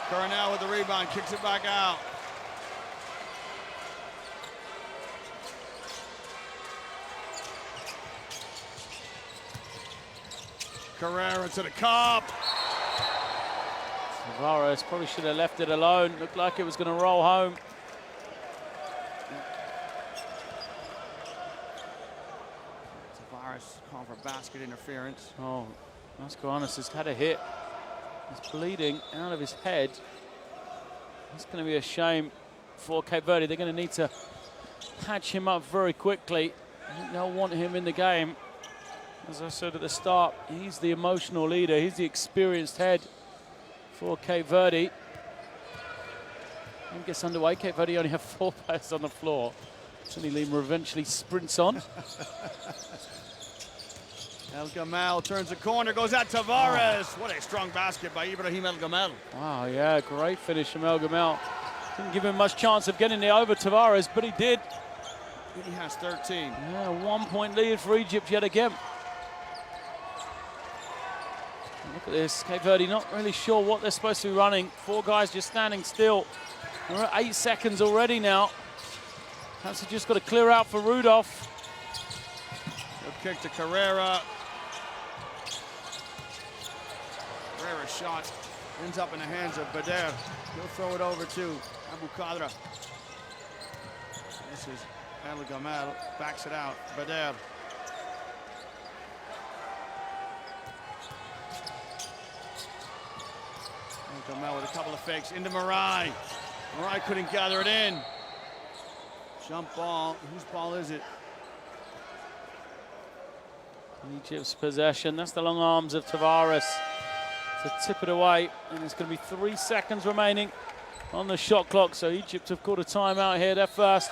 Coronel with the rebound, kicks it back out. Carrera to the cup. Tavares probably should have left it alone. Looked like it was going to roll home. Tavares called for basket interference. Oh, Mascarenas has had a hit. He's bleeding out of his head. It's going to be a shame for Cape Verde. They're going to need to patch him up very quickly. I think they'll want him in the game. As I said at the start, he's the emotional leader. He's the experienced head for Cape Verde. Game gets underway. Cape Verde only have 4 players on the floor. Sonny Lima eventually sprints on. El Gamal turns the corner, goes at Tavares. Oh. What a strong basket by Ibrahim El Gamal. Wow, yeah, great finish from El Gamal. Didn't give him much chance of getting it over Tavares, but he did. He has 13. Yeah, 1-point lead for Egypt yet again. Look at this, Cape Verde not really sure what they're supposed to be running. 4 guys just standing still. We're at 8 seconds already now. Perhaps they just got to clear out for Rudolph. Good kick to Carrera. Carrera's shot ends up in the hands of Bader. He'll throw it over to Abu Qadra. This is El Gamal, backs it out. Bader. El Gamal with a couple of fakes into Marai. Marai couldn't gather it in. Jump ball. Whose ball is it? Egypt's possession. That's the long arms of Tavares to tip it away. And there's going to be 3 seconds remaining on the shot clock. So Egypt have called a timeout here. They're first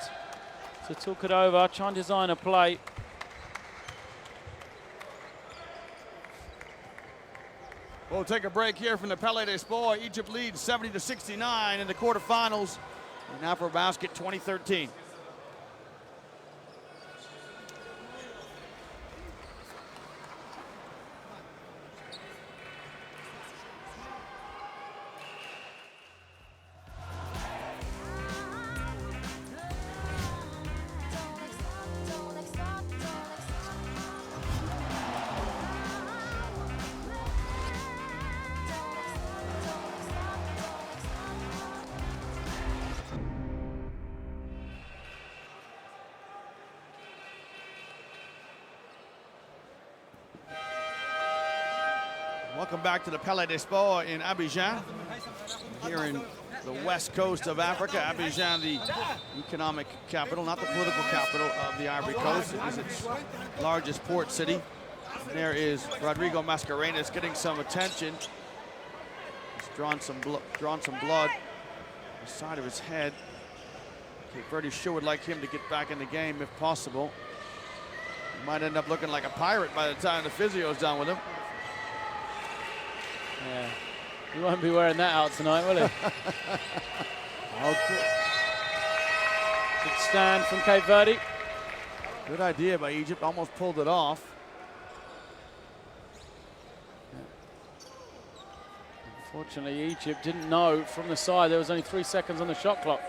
to talk it over, try and design a play. We'll take a break here from the Palais des Sports. Egypt leads 70-69 in the quarterfinals in AfroBasket 2013. Welcome back to the Palais des Sports in Abidjan, here in the west coast of Africa. Abidjan, the economic capital, not the political capital of the Ivory Coast. It is its largest port city. And there is Rodrigo Mascarenas getting some attention. He's drawn some blood on the side of his head. Cape Verde sure would like him to get back in the game if possible. He might end up looking like a pirate by the time the physio's done with him. Yeah, he won't be wearing that out tonight, will he? Good stand from Cape Verde. Good idea by Egypt, almost pulled it off. Unfortunately, Egypt didn't know from the side there was only 3 seconds on the shot clock.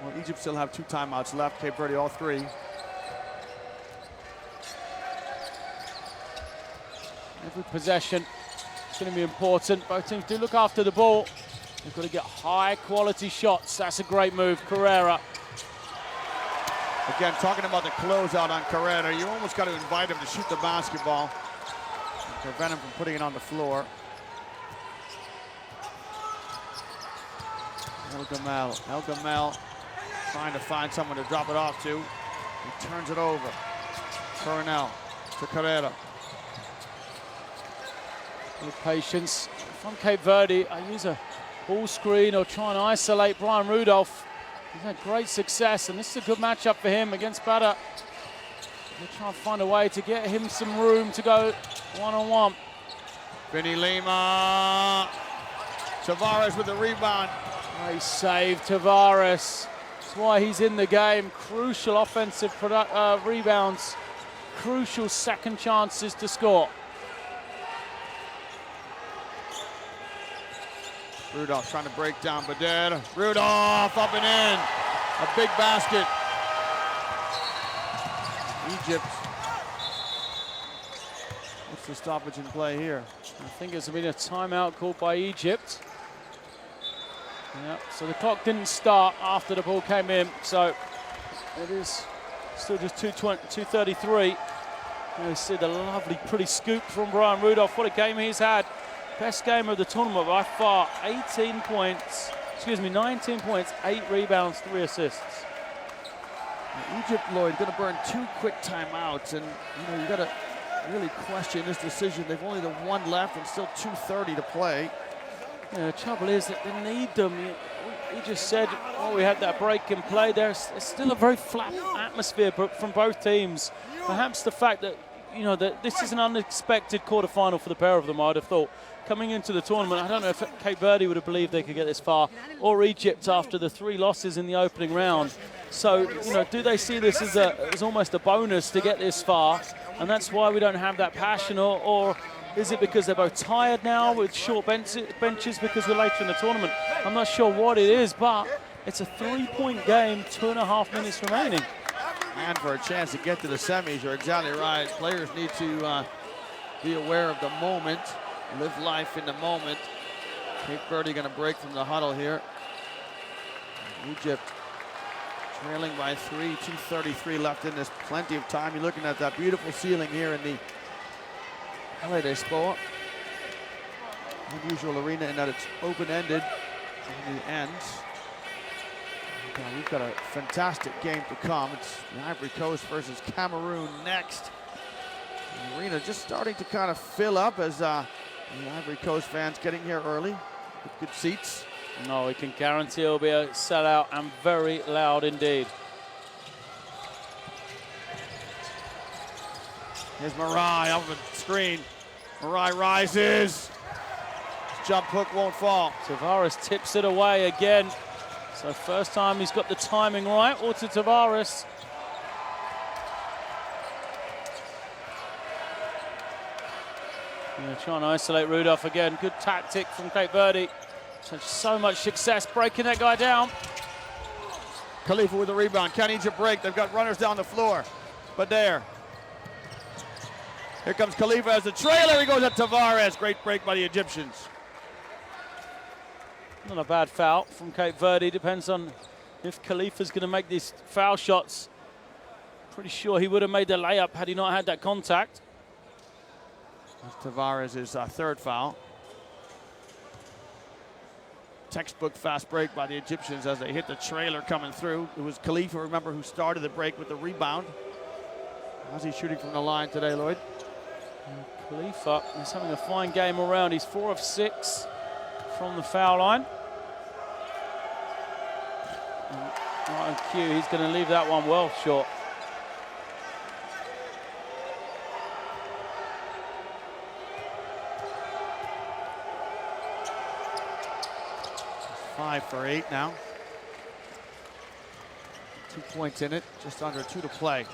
Well, Egypt still have 2 timeouts left, Cape Verde all 3. Every possession is going to be important. Both teams do look after the ball. They've got to get high quality shots. That's a great move, Carrera. Again, talking about the closeout on Carrera, you almost got to invite him to shoot the basketball, prevent him from putting it on the floor. El Gamel trying to find someone to drop it off to. He turns it over. Coronel to Carrera. With patience from Cape Verde. I use a ball screen or try and isolate Brian Rudolph. He's had great success, and this is a good matchup for him against Bada. They're trying to find a way to get him some room to go one-on-one. Vinny Lima. Tavares with the rebound. Nice save, Tavares. That's why he's in the game. Crucial offensive rebounds. Crucial second chances to score. Rudolph trying to break down Bader. Rudolph up and in. A big basket. Egypt. What's the stoppage in play here? I think it's been a timeout called by Egypt. Yeah, so the clock didn't start after the ball came in, so it is still just 2:33. You see the lovely, pretty scoop from Brian Rudolph. What a game he's had. Best game of the tournament by far. 19 points, 8 rebounds, 3 assists. Now, Egypt, Lloyd, going to burn 2 quick timeouts, and you got to really question this decision. They've only the 1 left and still 2:30 to play. Yeah, the trouble is that they need them. He just said, oh, we had that break in play. There's still a very flat atmosphere from both teams. Perhaps the fact that, that this is an unexpected quarterfinal for the pair of them, I'd have thought. Coming into the tournament, I don't know if Cape Verde would have believed they could get this far, or Egypt after the 3 losses in the opening round. So, do they see this as almost a bonus to get this far? And that's why we don't have that passion, or is it because they're both tired now with short benches because we're later in the tournament? I'm not sure what it is, but it's a 3-point game, 2.5 minutes remaining. And for a chance to get to the semis, you're exactly right. Players need to be aware of the moment, live life in the moment. Cape Verde going to break from the huddle here. Egypt trailing by 3, 2:33 left in this. Plenty of time. You're looking at that beautiful ceiling here in the Palais des Sports. Unusual arena in that it's open-ended in the ends. Now we've got a fantastic game to come. It's the Ivory Coast versus Cameroon next. The arena just starting to kind of fill up as the Ivory Coast fans getting here early with good seats. No, we can guarantee it'll be a sellout and very loud indeed. Here's Marai off the screen. Marai rises. Jump hook won't fall. Tavares tips it away again. So first time he's got the timing right. Or to Tavares. Trying to isolate Rudolph again. Good tactic from Cape Verde. So much success breaking that guy down. Khalifa with the rebound. Can Egypt break? They've got runners down the floor. But there. Here comes Khalifa as the trailer. He goes at Tavares. Great break by the Egyptians. Not a bad foul from Cape Verde. Depends on if Khalifa's going to make these foul shots. Pretty sure he would have made the layup had he not had that contact. That's Tavares' third foul. Textbook fast break by the Egyptians as they hit the trailer coming through. It was Khalifa, remember, who started the break with the rebound. How's he shooting from the line today, Lloyd? Khalifa is having a fine game around. He's 4 of 6 from the foul line. And right on cue, he's going to leave that one well short. He's 5 for 8 now. 2 points in it, just under 2 to play.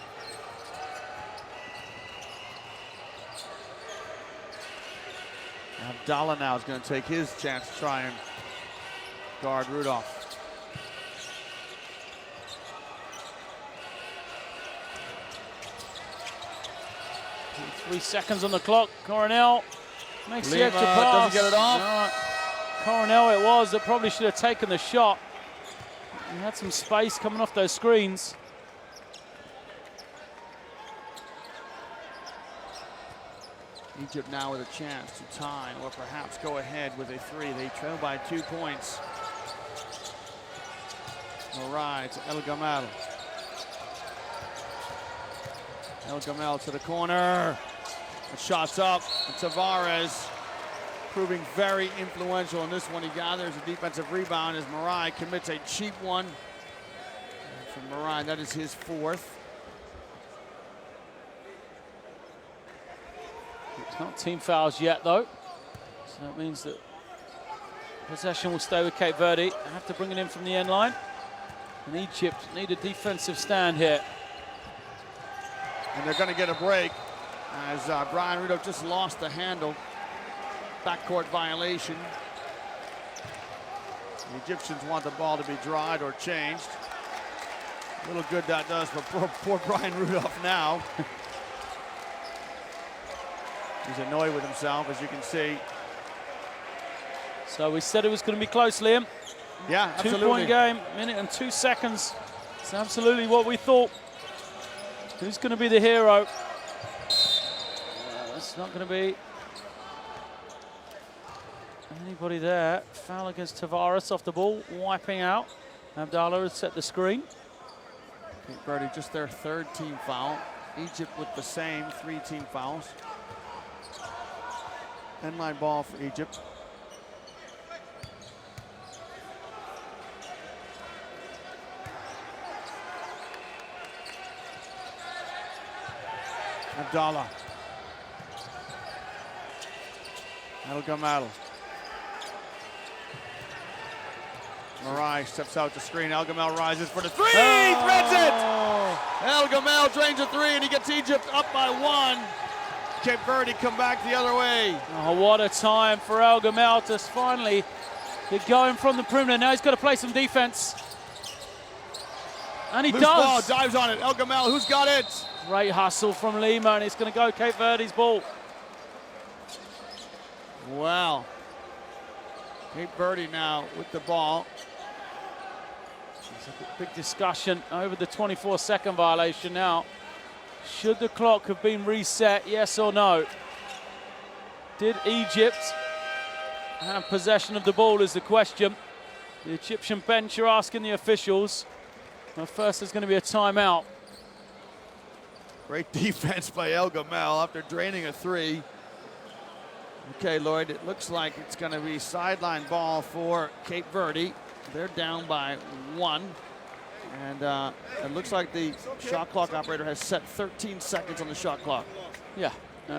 Abdallah now is going to take his chance to try and guard Rudolph. 3 seconds on the clock. Coronel makes the Lima extra pass. doesn't get it off. No. Coronel it was that probably should have taken the shot. He had some space coming off those screens. Egypt now with a chance to tie or perhaps go ahead with a 3. They trail by 2 points. Morai to El Gamal. El Gamal to the corner. The shot's up. And Tavares proving very influential in this one. He gathers a defensive rebound as Morai commits a cheap one. And for Morai, that is his 4th. It's not team fouls yet, though. So that means that possession will stay with Cape Verde. They have to bring it in from the end line. And Egypt need a defensive stand here. And they're going to get a break as Brian Rudolph just lost the handle. Backcourt violation. The Egyptians want the ball to be dried or changed. A little good that does for poor Brian Rudolph now. He's annoyed with himself, as you can see. So we said it was going to be close, Liam. Yeah, absolutely. 2-point game, minute and 2 seconds. It's absolutely what we thought. Who's going to be the hero? It's not going to be anybody there. Foul against Tavares off the ball, wiping out. Abdallah has set the screen. Cape Verde just their 3rd team foul. Egypt with the same 3 team fouls. End line ball for Egypt. Abdallah. El Gamal. Morai steps out the screen. El Gamal rises for the 3. Threads it! El Gamal drains a 3 and he gets Egypt up by 1. Cape Verde come back the other way. Oh, what a time for El Gamal to finally get going from the perimeter. Now he's got to play some defense. And he Loose does. ball, dives on it. El Gamal, who's got it? Great hustle from Lima, and it's going to go Cape Verde's ball. Wow. Cape Verde now with the ball. There's a big discussion over the 24-second violation now. Should the clock have been reset, yes or no? Did Egypt have possession of the ball is the question. The Egyptian bench are asking the officials. Well, first there's going to be a timeout. Great defense by El Gamal after draining a 3. Okay, Lloyd, it looks like it's going to be sideline ball for Cape Verde. They're down by 1. And it looks like the shot clock operator has set 13 seconds on the shot clock. Yeah,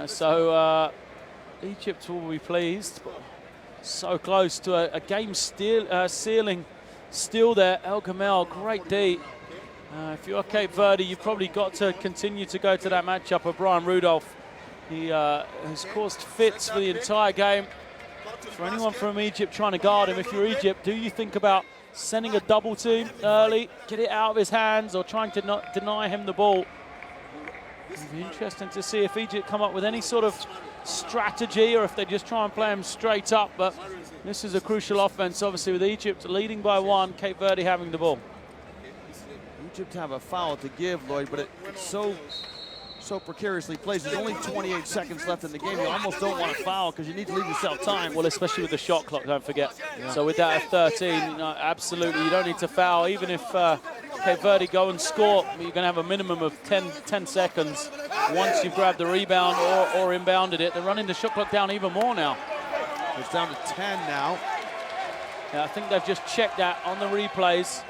so Egypt will be pleased. So close to a game sealing steal there. El Gamal, great D. If you're Cape Verde, you've probably got to continue to go to that matchup of Brian Rudolph. He has caused fits for the entire game. For anyone from Egypt trying to guard him, if you're Egypt, do you think about sending a double team early, get it out of his hands, or trying to not deny him the ball? It'll be interesting to see if Egypt come up with any sort of strategy or if they just try and play him straight up. But this is a crucial offense, obviously, with Egypt leading by 1, Cape Verde having the ball. Egypt have a foul to give, Lloyd, but it's so precariously placed. There's only 28 seconds left in the game. You almost don't want to foul because you need to leave yourself time. Well, especially with the shot clock, don't forget. Yeah. So with that at 13, you know, absolutely, you don't need to foul. Even if Cape Verde go and score, you're going to have a minimum of 10 seconds once you've grabbed the rebound or inbounded it. They're running the shot clock down even more now. It's down to 10 now. Yeah, I think they've just checked that on the replays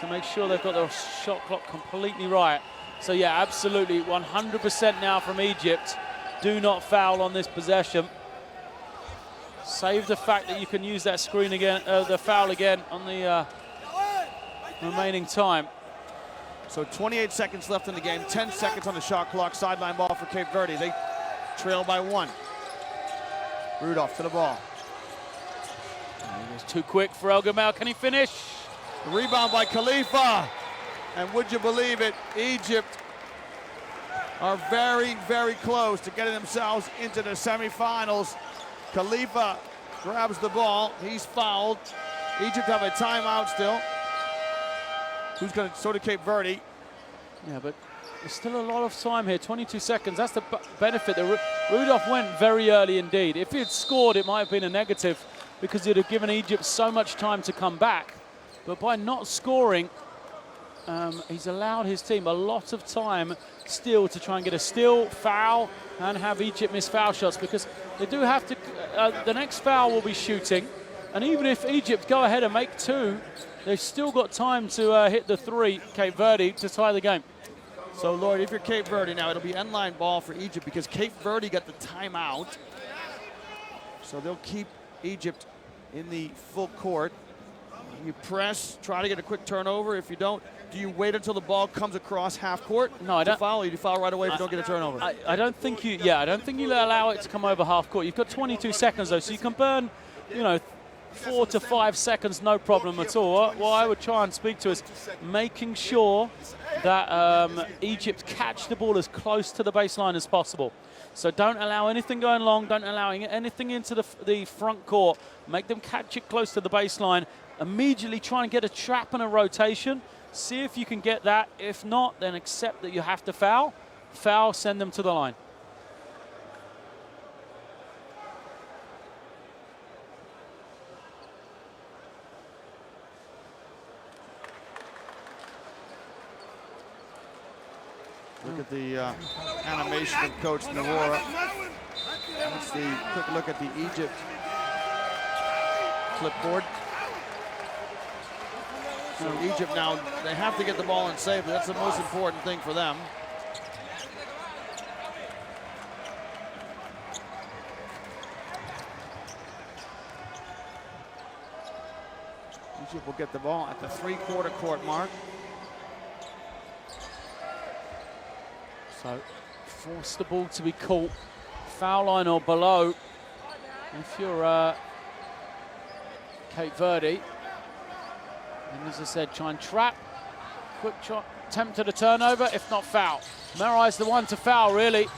to make sure they've got the shot clock completely right. So yeah, absolutely, 100% now from Egypt. Do not foul on this possession. Save the fact that you can use that screen again, the foul again on the remaining time. So 28 seconds left in the game, 10 seconds on the shot clock. Sideline ball for Cape Verde. They trail by 1. Rudolph to the ball. It's too quick for El Gamal. Can he finish? The rebound by Khalifa. And would you believe it, Egypt are very, very close to getting themselves into the semifinals. Khalifa grabs the ball. He's fouled. Egypt have a timeout still. Who's going to, so to Cape Verde. Yeah, but there's still a lot of time here, 22 seconds. That's the benefit. Rudolph went very early indeed. If he had scored, it might have been a negative because it would have given Egypt so much time to come back. But by not scoring, he's allowed his team a lot of time still to try and get a steal, foul, and have Egypt miss foul shots because they do have to, the next foul will be shooting. And even if Egypt go ahead and make 2, they've still got time to hit the 3, Cape Verde, to tie the game. So, Lloyd, if you're Cape Verde now, it'll be end-line ball for Egypt because Cape Verde got the timeout. So they'll keep Egypt in the full court. You press, try to get a quick turnover. If you don't, do you wait until the ball comes across half court? No, I don't. Foul, or you foul right away if you don't get a turnover? I don't think you. Yeah, I don't think you allow it to come over half court. You've got 22 seconds though, so you can burn, 4 to 5 seconds, no problem at all. What I would try and speak to is making sure that Egypt catch the ball as close to the baseline as possible. So don't allow anything going long. Don't allow anything into the front court. Make them catch it close to the baseline. Immediately try and get a trap and a rotation. See if you can get that. If not, then accept that you have to foul. Foul, send them to the line. Look at the animation of Coach Nawara. Let's see, quick look at the Egypt clipboard. So Egypt now, they have to get the ball in safely. That's the most important thing for them. Egypt will get the ball at the 3/4 court mark. So force the ball to be caught, foul line or below. If you're Cape Verde, and as I said, try and trap. Quick shot, attempt at a turnover, if not foul. Marai's the one to foul, really.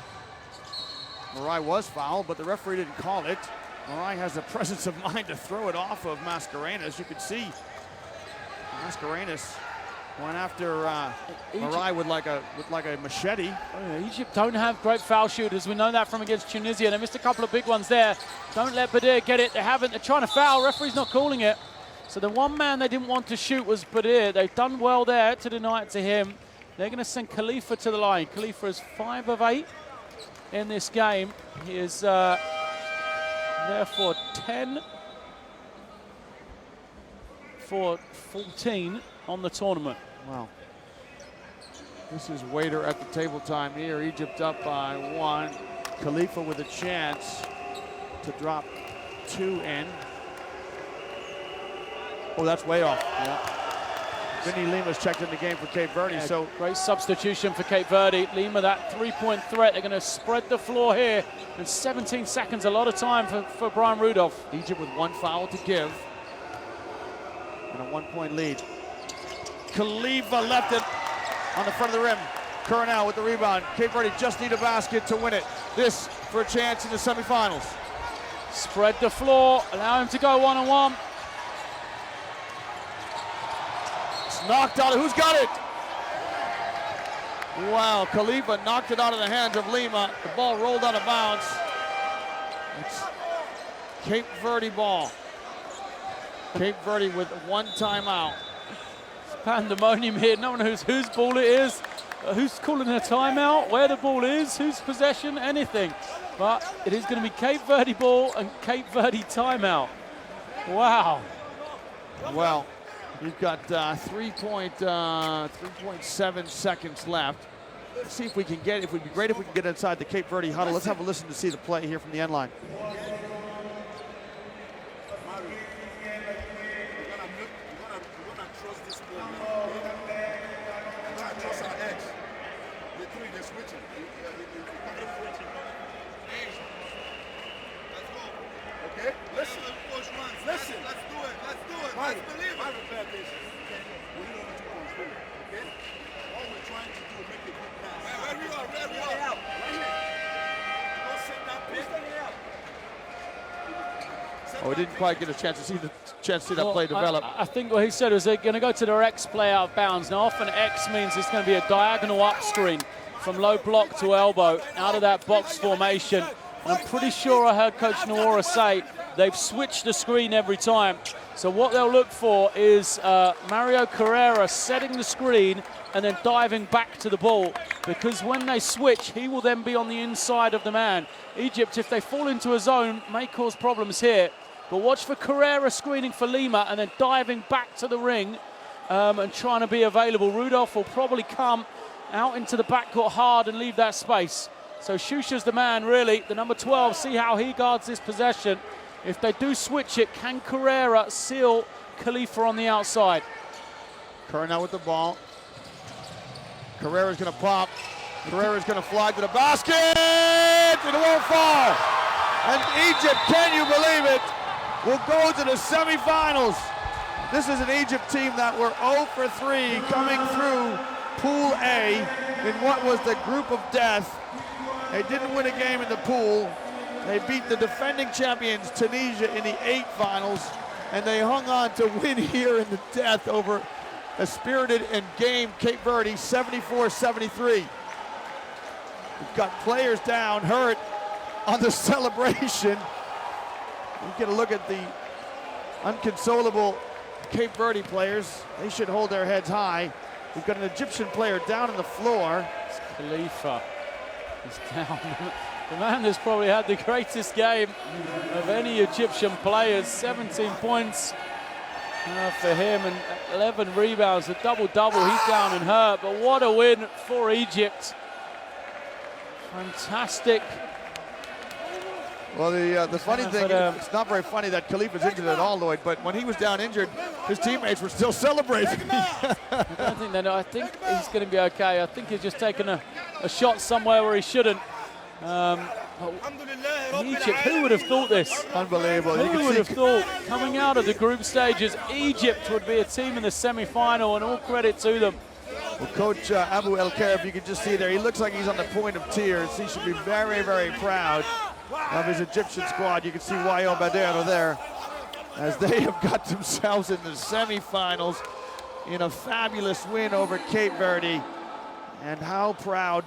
Marai was fouled, but the referee didn't call it. Marai has the presence of mind to throw it off of Mascarenas. You could see Mascarenas went after Marai with like a machete. Egypt don't have great foul shooters. We know that from against Tunisia. They missed a couple of big ones there. Don't let Badir get it. They haven't. They're trying to foul. Referee's not calling it. So the one man they didn't want to shoot was Badir. They've done well there to deny it to him. They're going to send Khalifa to the line. Khalifa is 5 of 8 in this game. He is therefore 10 for 14 on the tournament. Wow. This is waiter at the table time here. Egypt up by 1. Khalifa with a chance to drop 2 in. Oh, that's way off. Yeah. Vinny Lima's checked in the game for Cape Verde. Yeah, so great substitution for Cape Verde. Lima, that 3-point threat. They're going to spread the floor here. And 17 seconds, a lot of time for Brian Rudolph. Egypt with 1 foul to give. And a 1-point lead. Khalifa left it on the front of the rim. Coronel with the rebound. Cape Verde just need a basket to win it. This for a chance in the semifinals. Spread the floor, allow him to go one-on-one. It's knocked out. Who's got it? Wow, Khalifa knocked it out of the hands of Lima. The ball rolled out of bounds. It's Cape Verde ball. Cape Verde with one timeout. Pandemonium here. No one knows whose ball it is, who's calling a timeout, where the ball is, whose possession, anything. But it is going to be Cape Verde ball and Cape Verde timeout. Wow. Well, we've got 3.7 seconds left. Let's see if we can get, it would be great if we can get inside the Cape Verde huddle. Let's have a listen to see the play here from the end line. Oh, we didn't quite get a chance to see that play develop. I think what he said was they're going to go to their X play out of bounds. Now, often X means it's going to be a diagonal up screen from low block to elbow out of that box formation. And I'm pretty sure I heard Coach Nawara say they've switched the screen every time. So what they'll look for is Mario Carrera setting the screen and then diving back to the ball, because when they switch, he will then be on the inside of the man. Egypt, if they fall into a zone, may cause problems here. But watch for Carrera screening for Lima and then diving back to the ring and trying to be available. Rudolph will probably come out into the backcourt hard and leave that space. So Shusha's the man, really, the number 12. See how he guards this possession. If they do switch it, can Carrera seal Khalifa on the outside? Kerr now with the ball. Carrera's going to pop. Carrera's going to fly to the basket. It won't fall. And Egypt, can you believe it, will go to the semifinals. This is an Egypt team that were 0 for 3 coming through Pool A in what was the group of death. They didn't win a game in the pool. They beat the defending champions Tunisia in the 8 finals, and they hung on to win here in the death over a spirited and game Cape Verde, 74-73. We've got players down, hurt on the celebration. We get a look at the unconsolable Cape Verde players. They should hold their heads high. We've got an Egyptian player down on the floor. It's Khalifa. He's down. The man that's probably had the greatest game of any Egyptian players. 17 points for him and 11 rebounds, a double-double. He's down and hurt, but what a win for Egypt. Fantastic. Well, the funny thing, it's not very funny that Khalifa's injured at all, Lloyd, but when he was down injured, his teammates were still celebrating. I don't think they know. I think he's going to be okay. I think he's just taken a shot somewhere where he shouldn't. Egypt, who would have thought this? Unbelievable. Who would have thought coming out of the group stages, Egypt would be a team in the semi-final, and all credit to them. Well, Coach Abu El Khair, if you can just see there, he looks like he's on the point of tears. He should be very, very proud of his Egyptian squad. You can see Wael Badero there, as they have got themselves in the semifinals in a fabulous win over Cape Verde. And how proud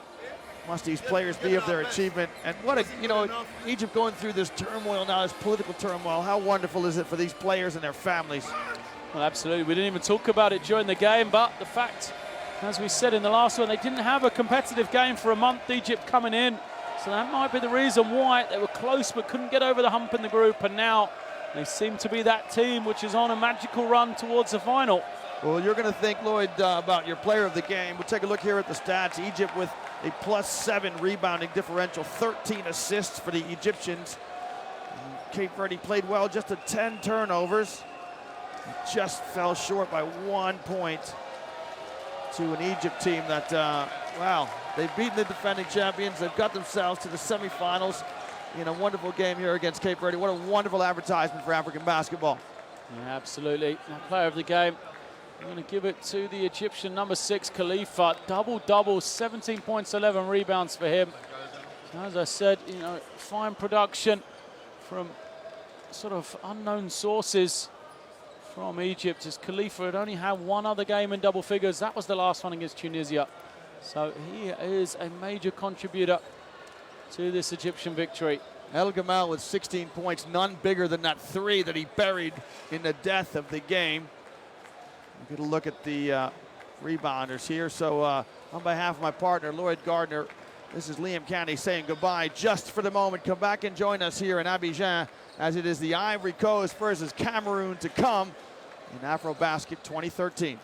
must these players be of their achievement. And what a, Egypt going through this turmoil now, this political turmoil. How wonderful is it for these players and their families? Well, absolutely. We didn't even talk about it during the game, but the fact, as we said in the last one, they didn't have a competitive game for a month, Egypt coming in. So that might be the reason why they were close but couldn't get over the hump in the group. And now they seem to be that team which is on a magical run towards the final. Well, you're going to think, Lloyd, about your player of the game. We'll take a look here at the stats. Egypt with a +7 rebounding differential, 13 assists for the Egyptians. Cape Verde played well, just 10 turnovers. Just fell short by 1 point to an Egypt team that, wow, they've beaten the defending champions. They've got themselves to the semifinals in a wonderful game here against Cape Verde. What a wonderful advertisement for African basketball. Yeah, absolutely. Now, player of the game, I'm going to give it to the Egyptian number 6, Khalifa. Double-double, 17 points, 11 rebounds for him. As I said, fine production from sort of unknown sources from Egypt, as Khalifa had only had one other game in double figures. That was the last one against Tunisia. So he is a major contributor to this Egyptian victory. El Gamal with 16 points, none bigger than that 3 that he buried in the death of the game. We'll get a look at the rebounders here. So on behalf of my partner, Lloyd Gardner, this is Liam Canny saying goodbye just for the moment. Come back and join us here in Abidjan as it is the Ivory Coast versus Cameroon to come in AfroBasket 2013.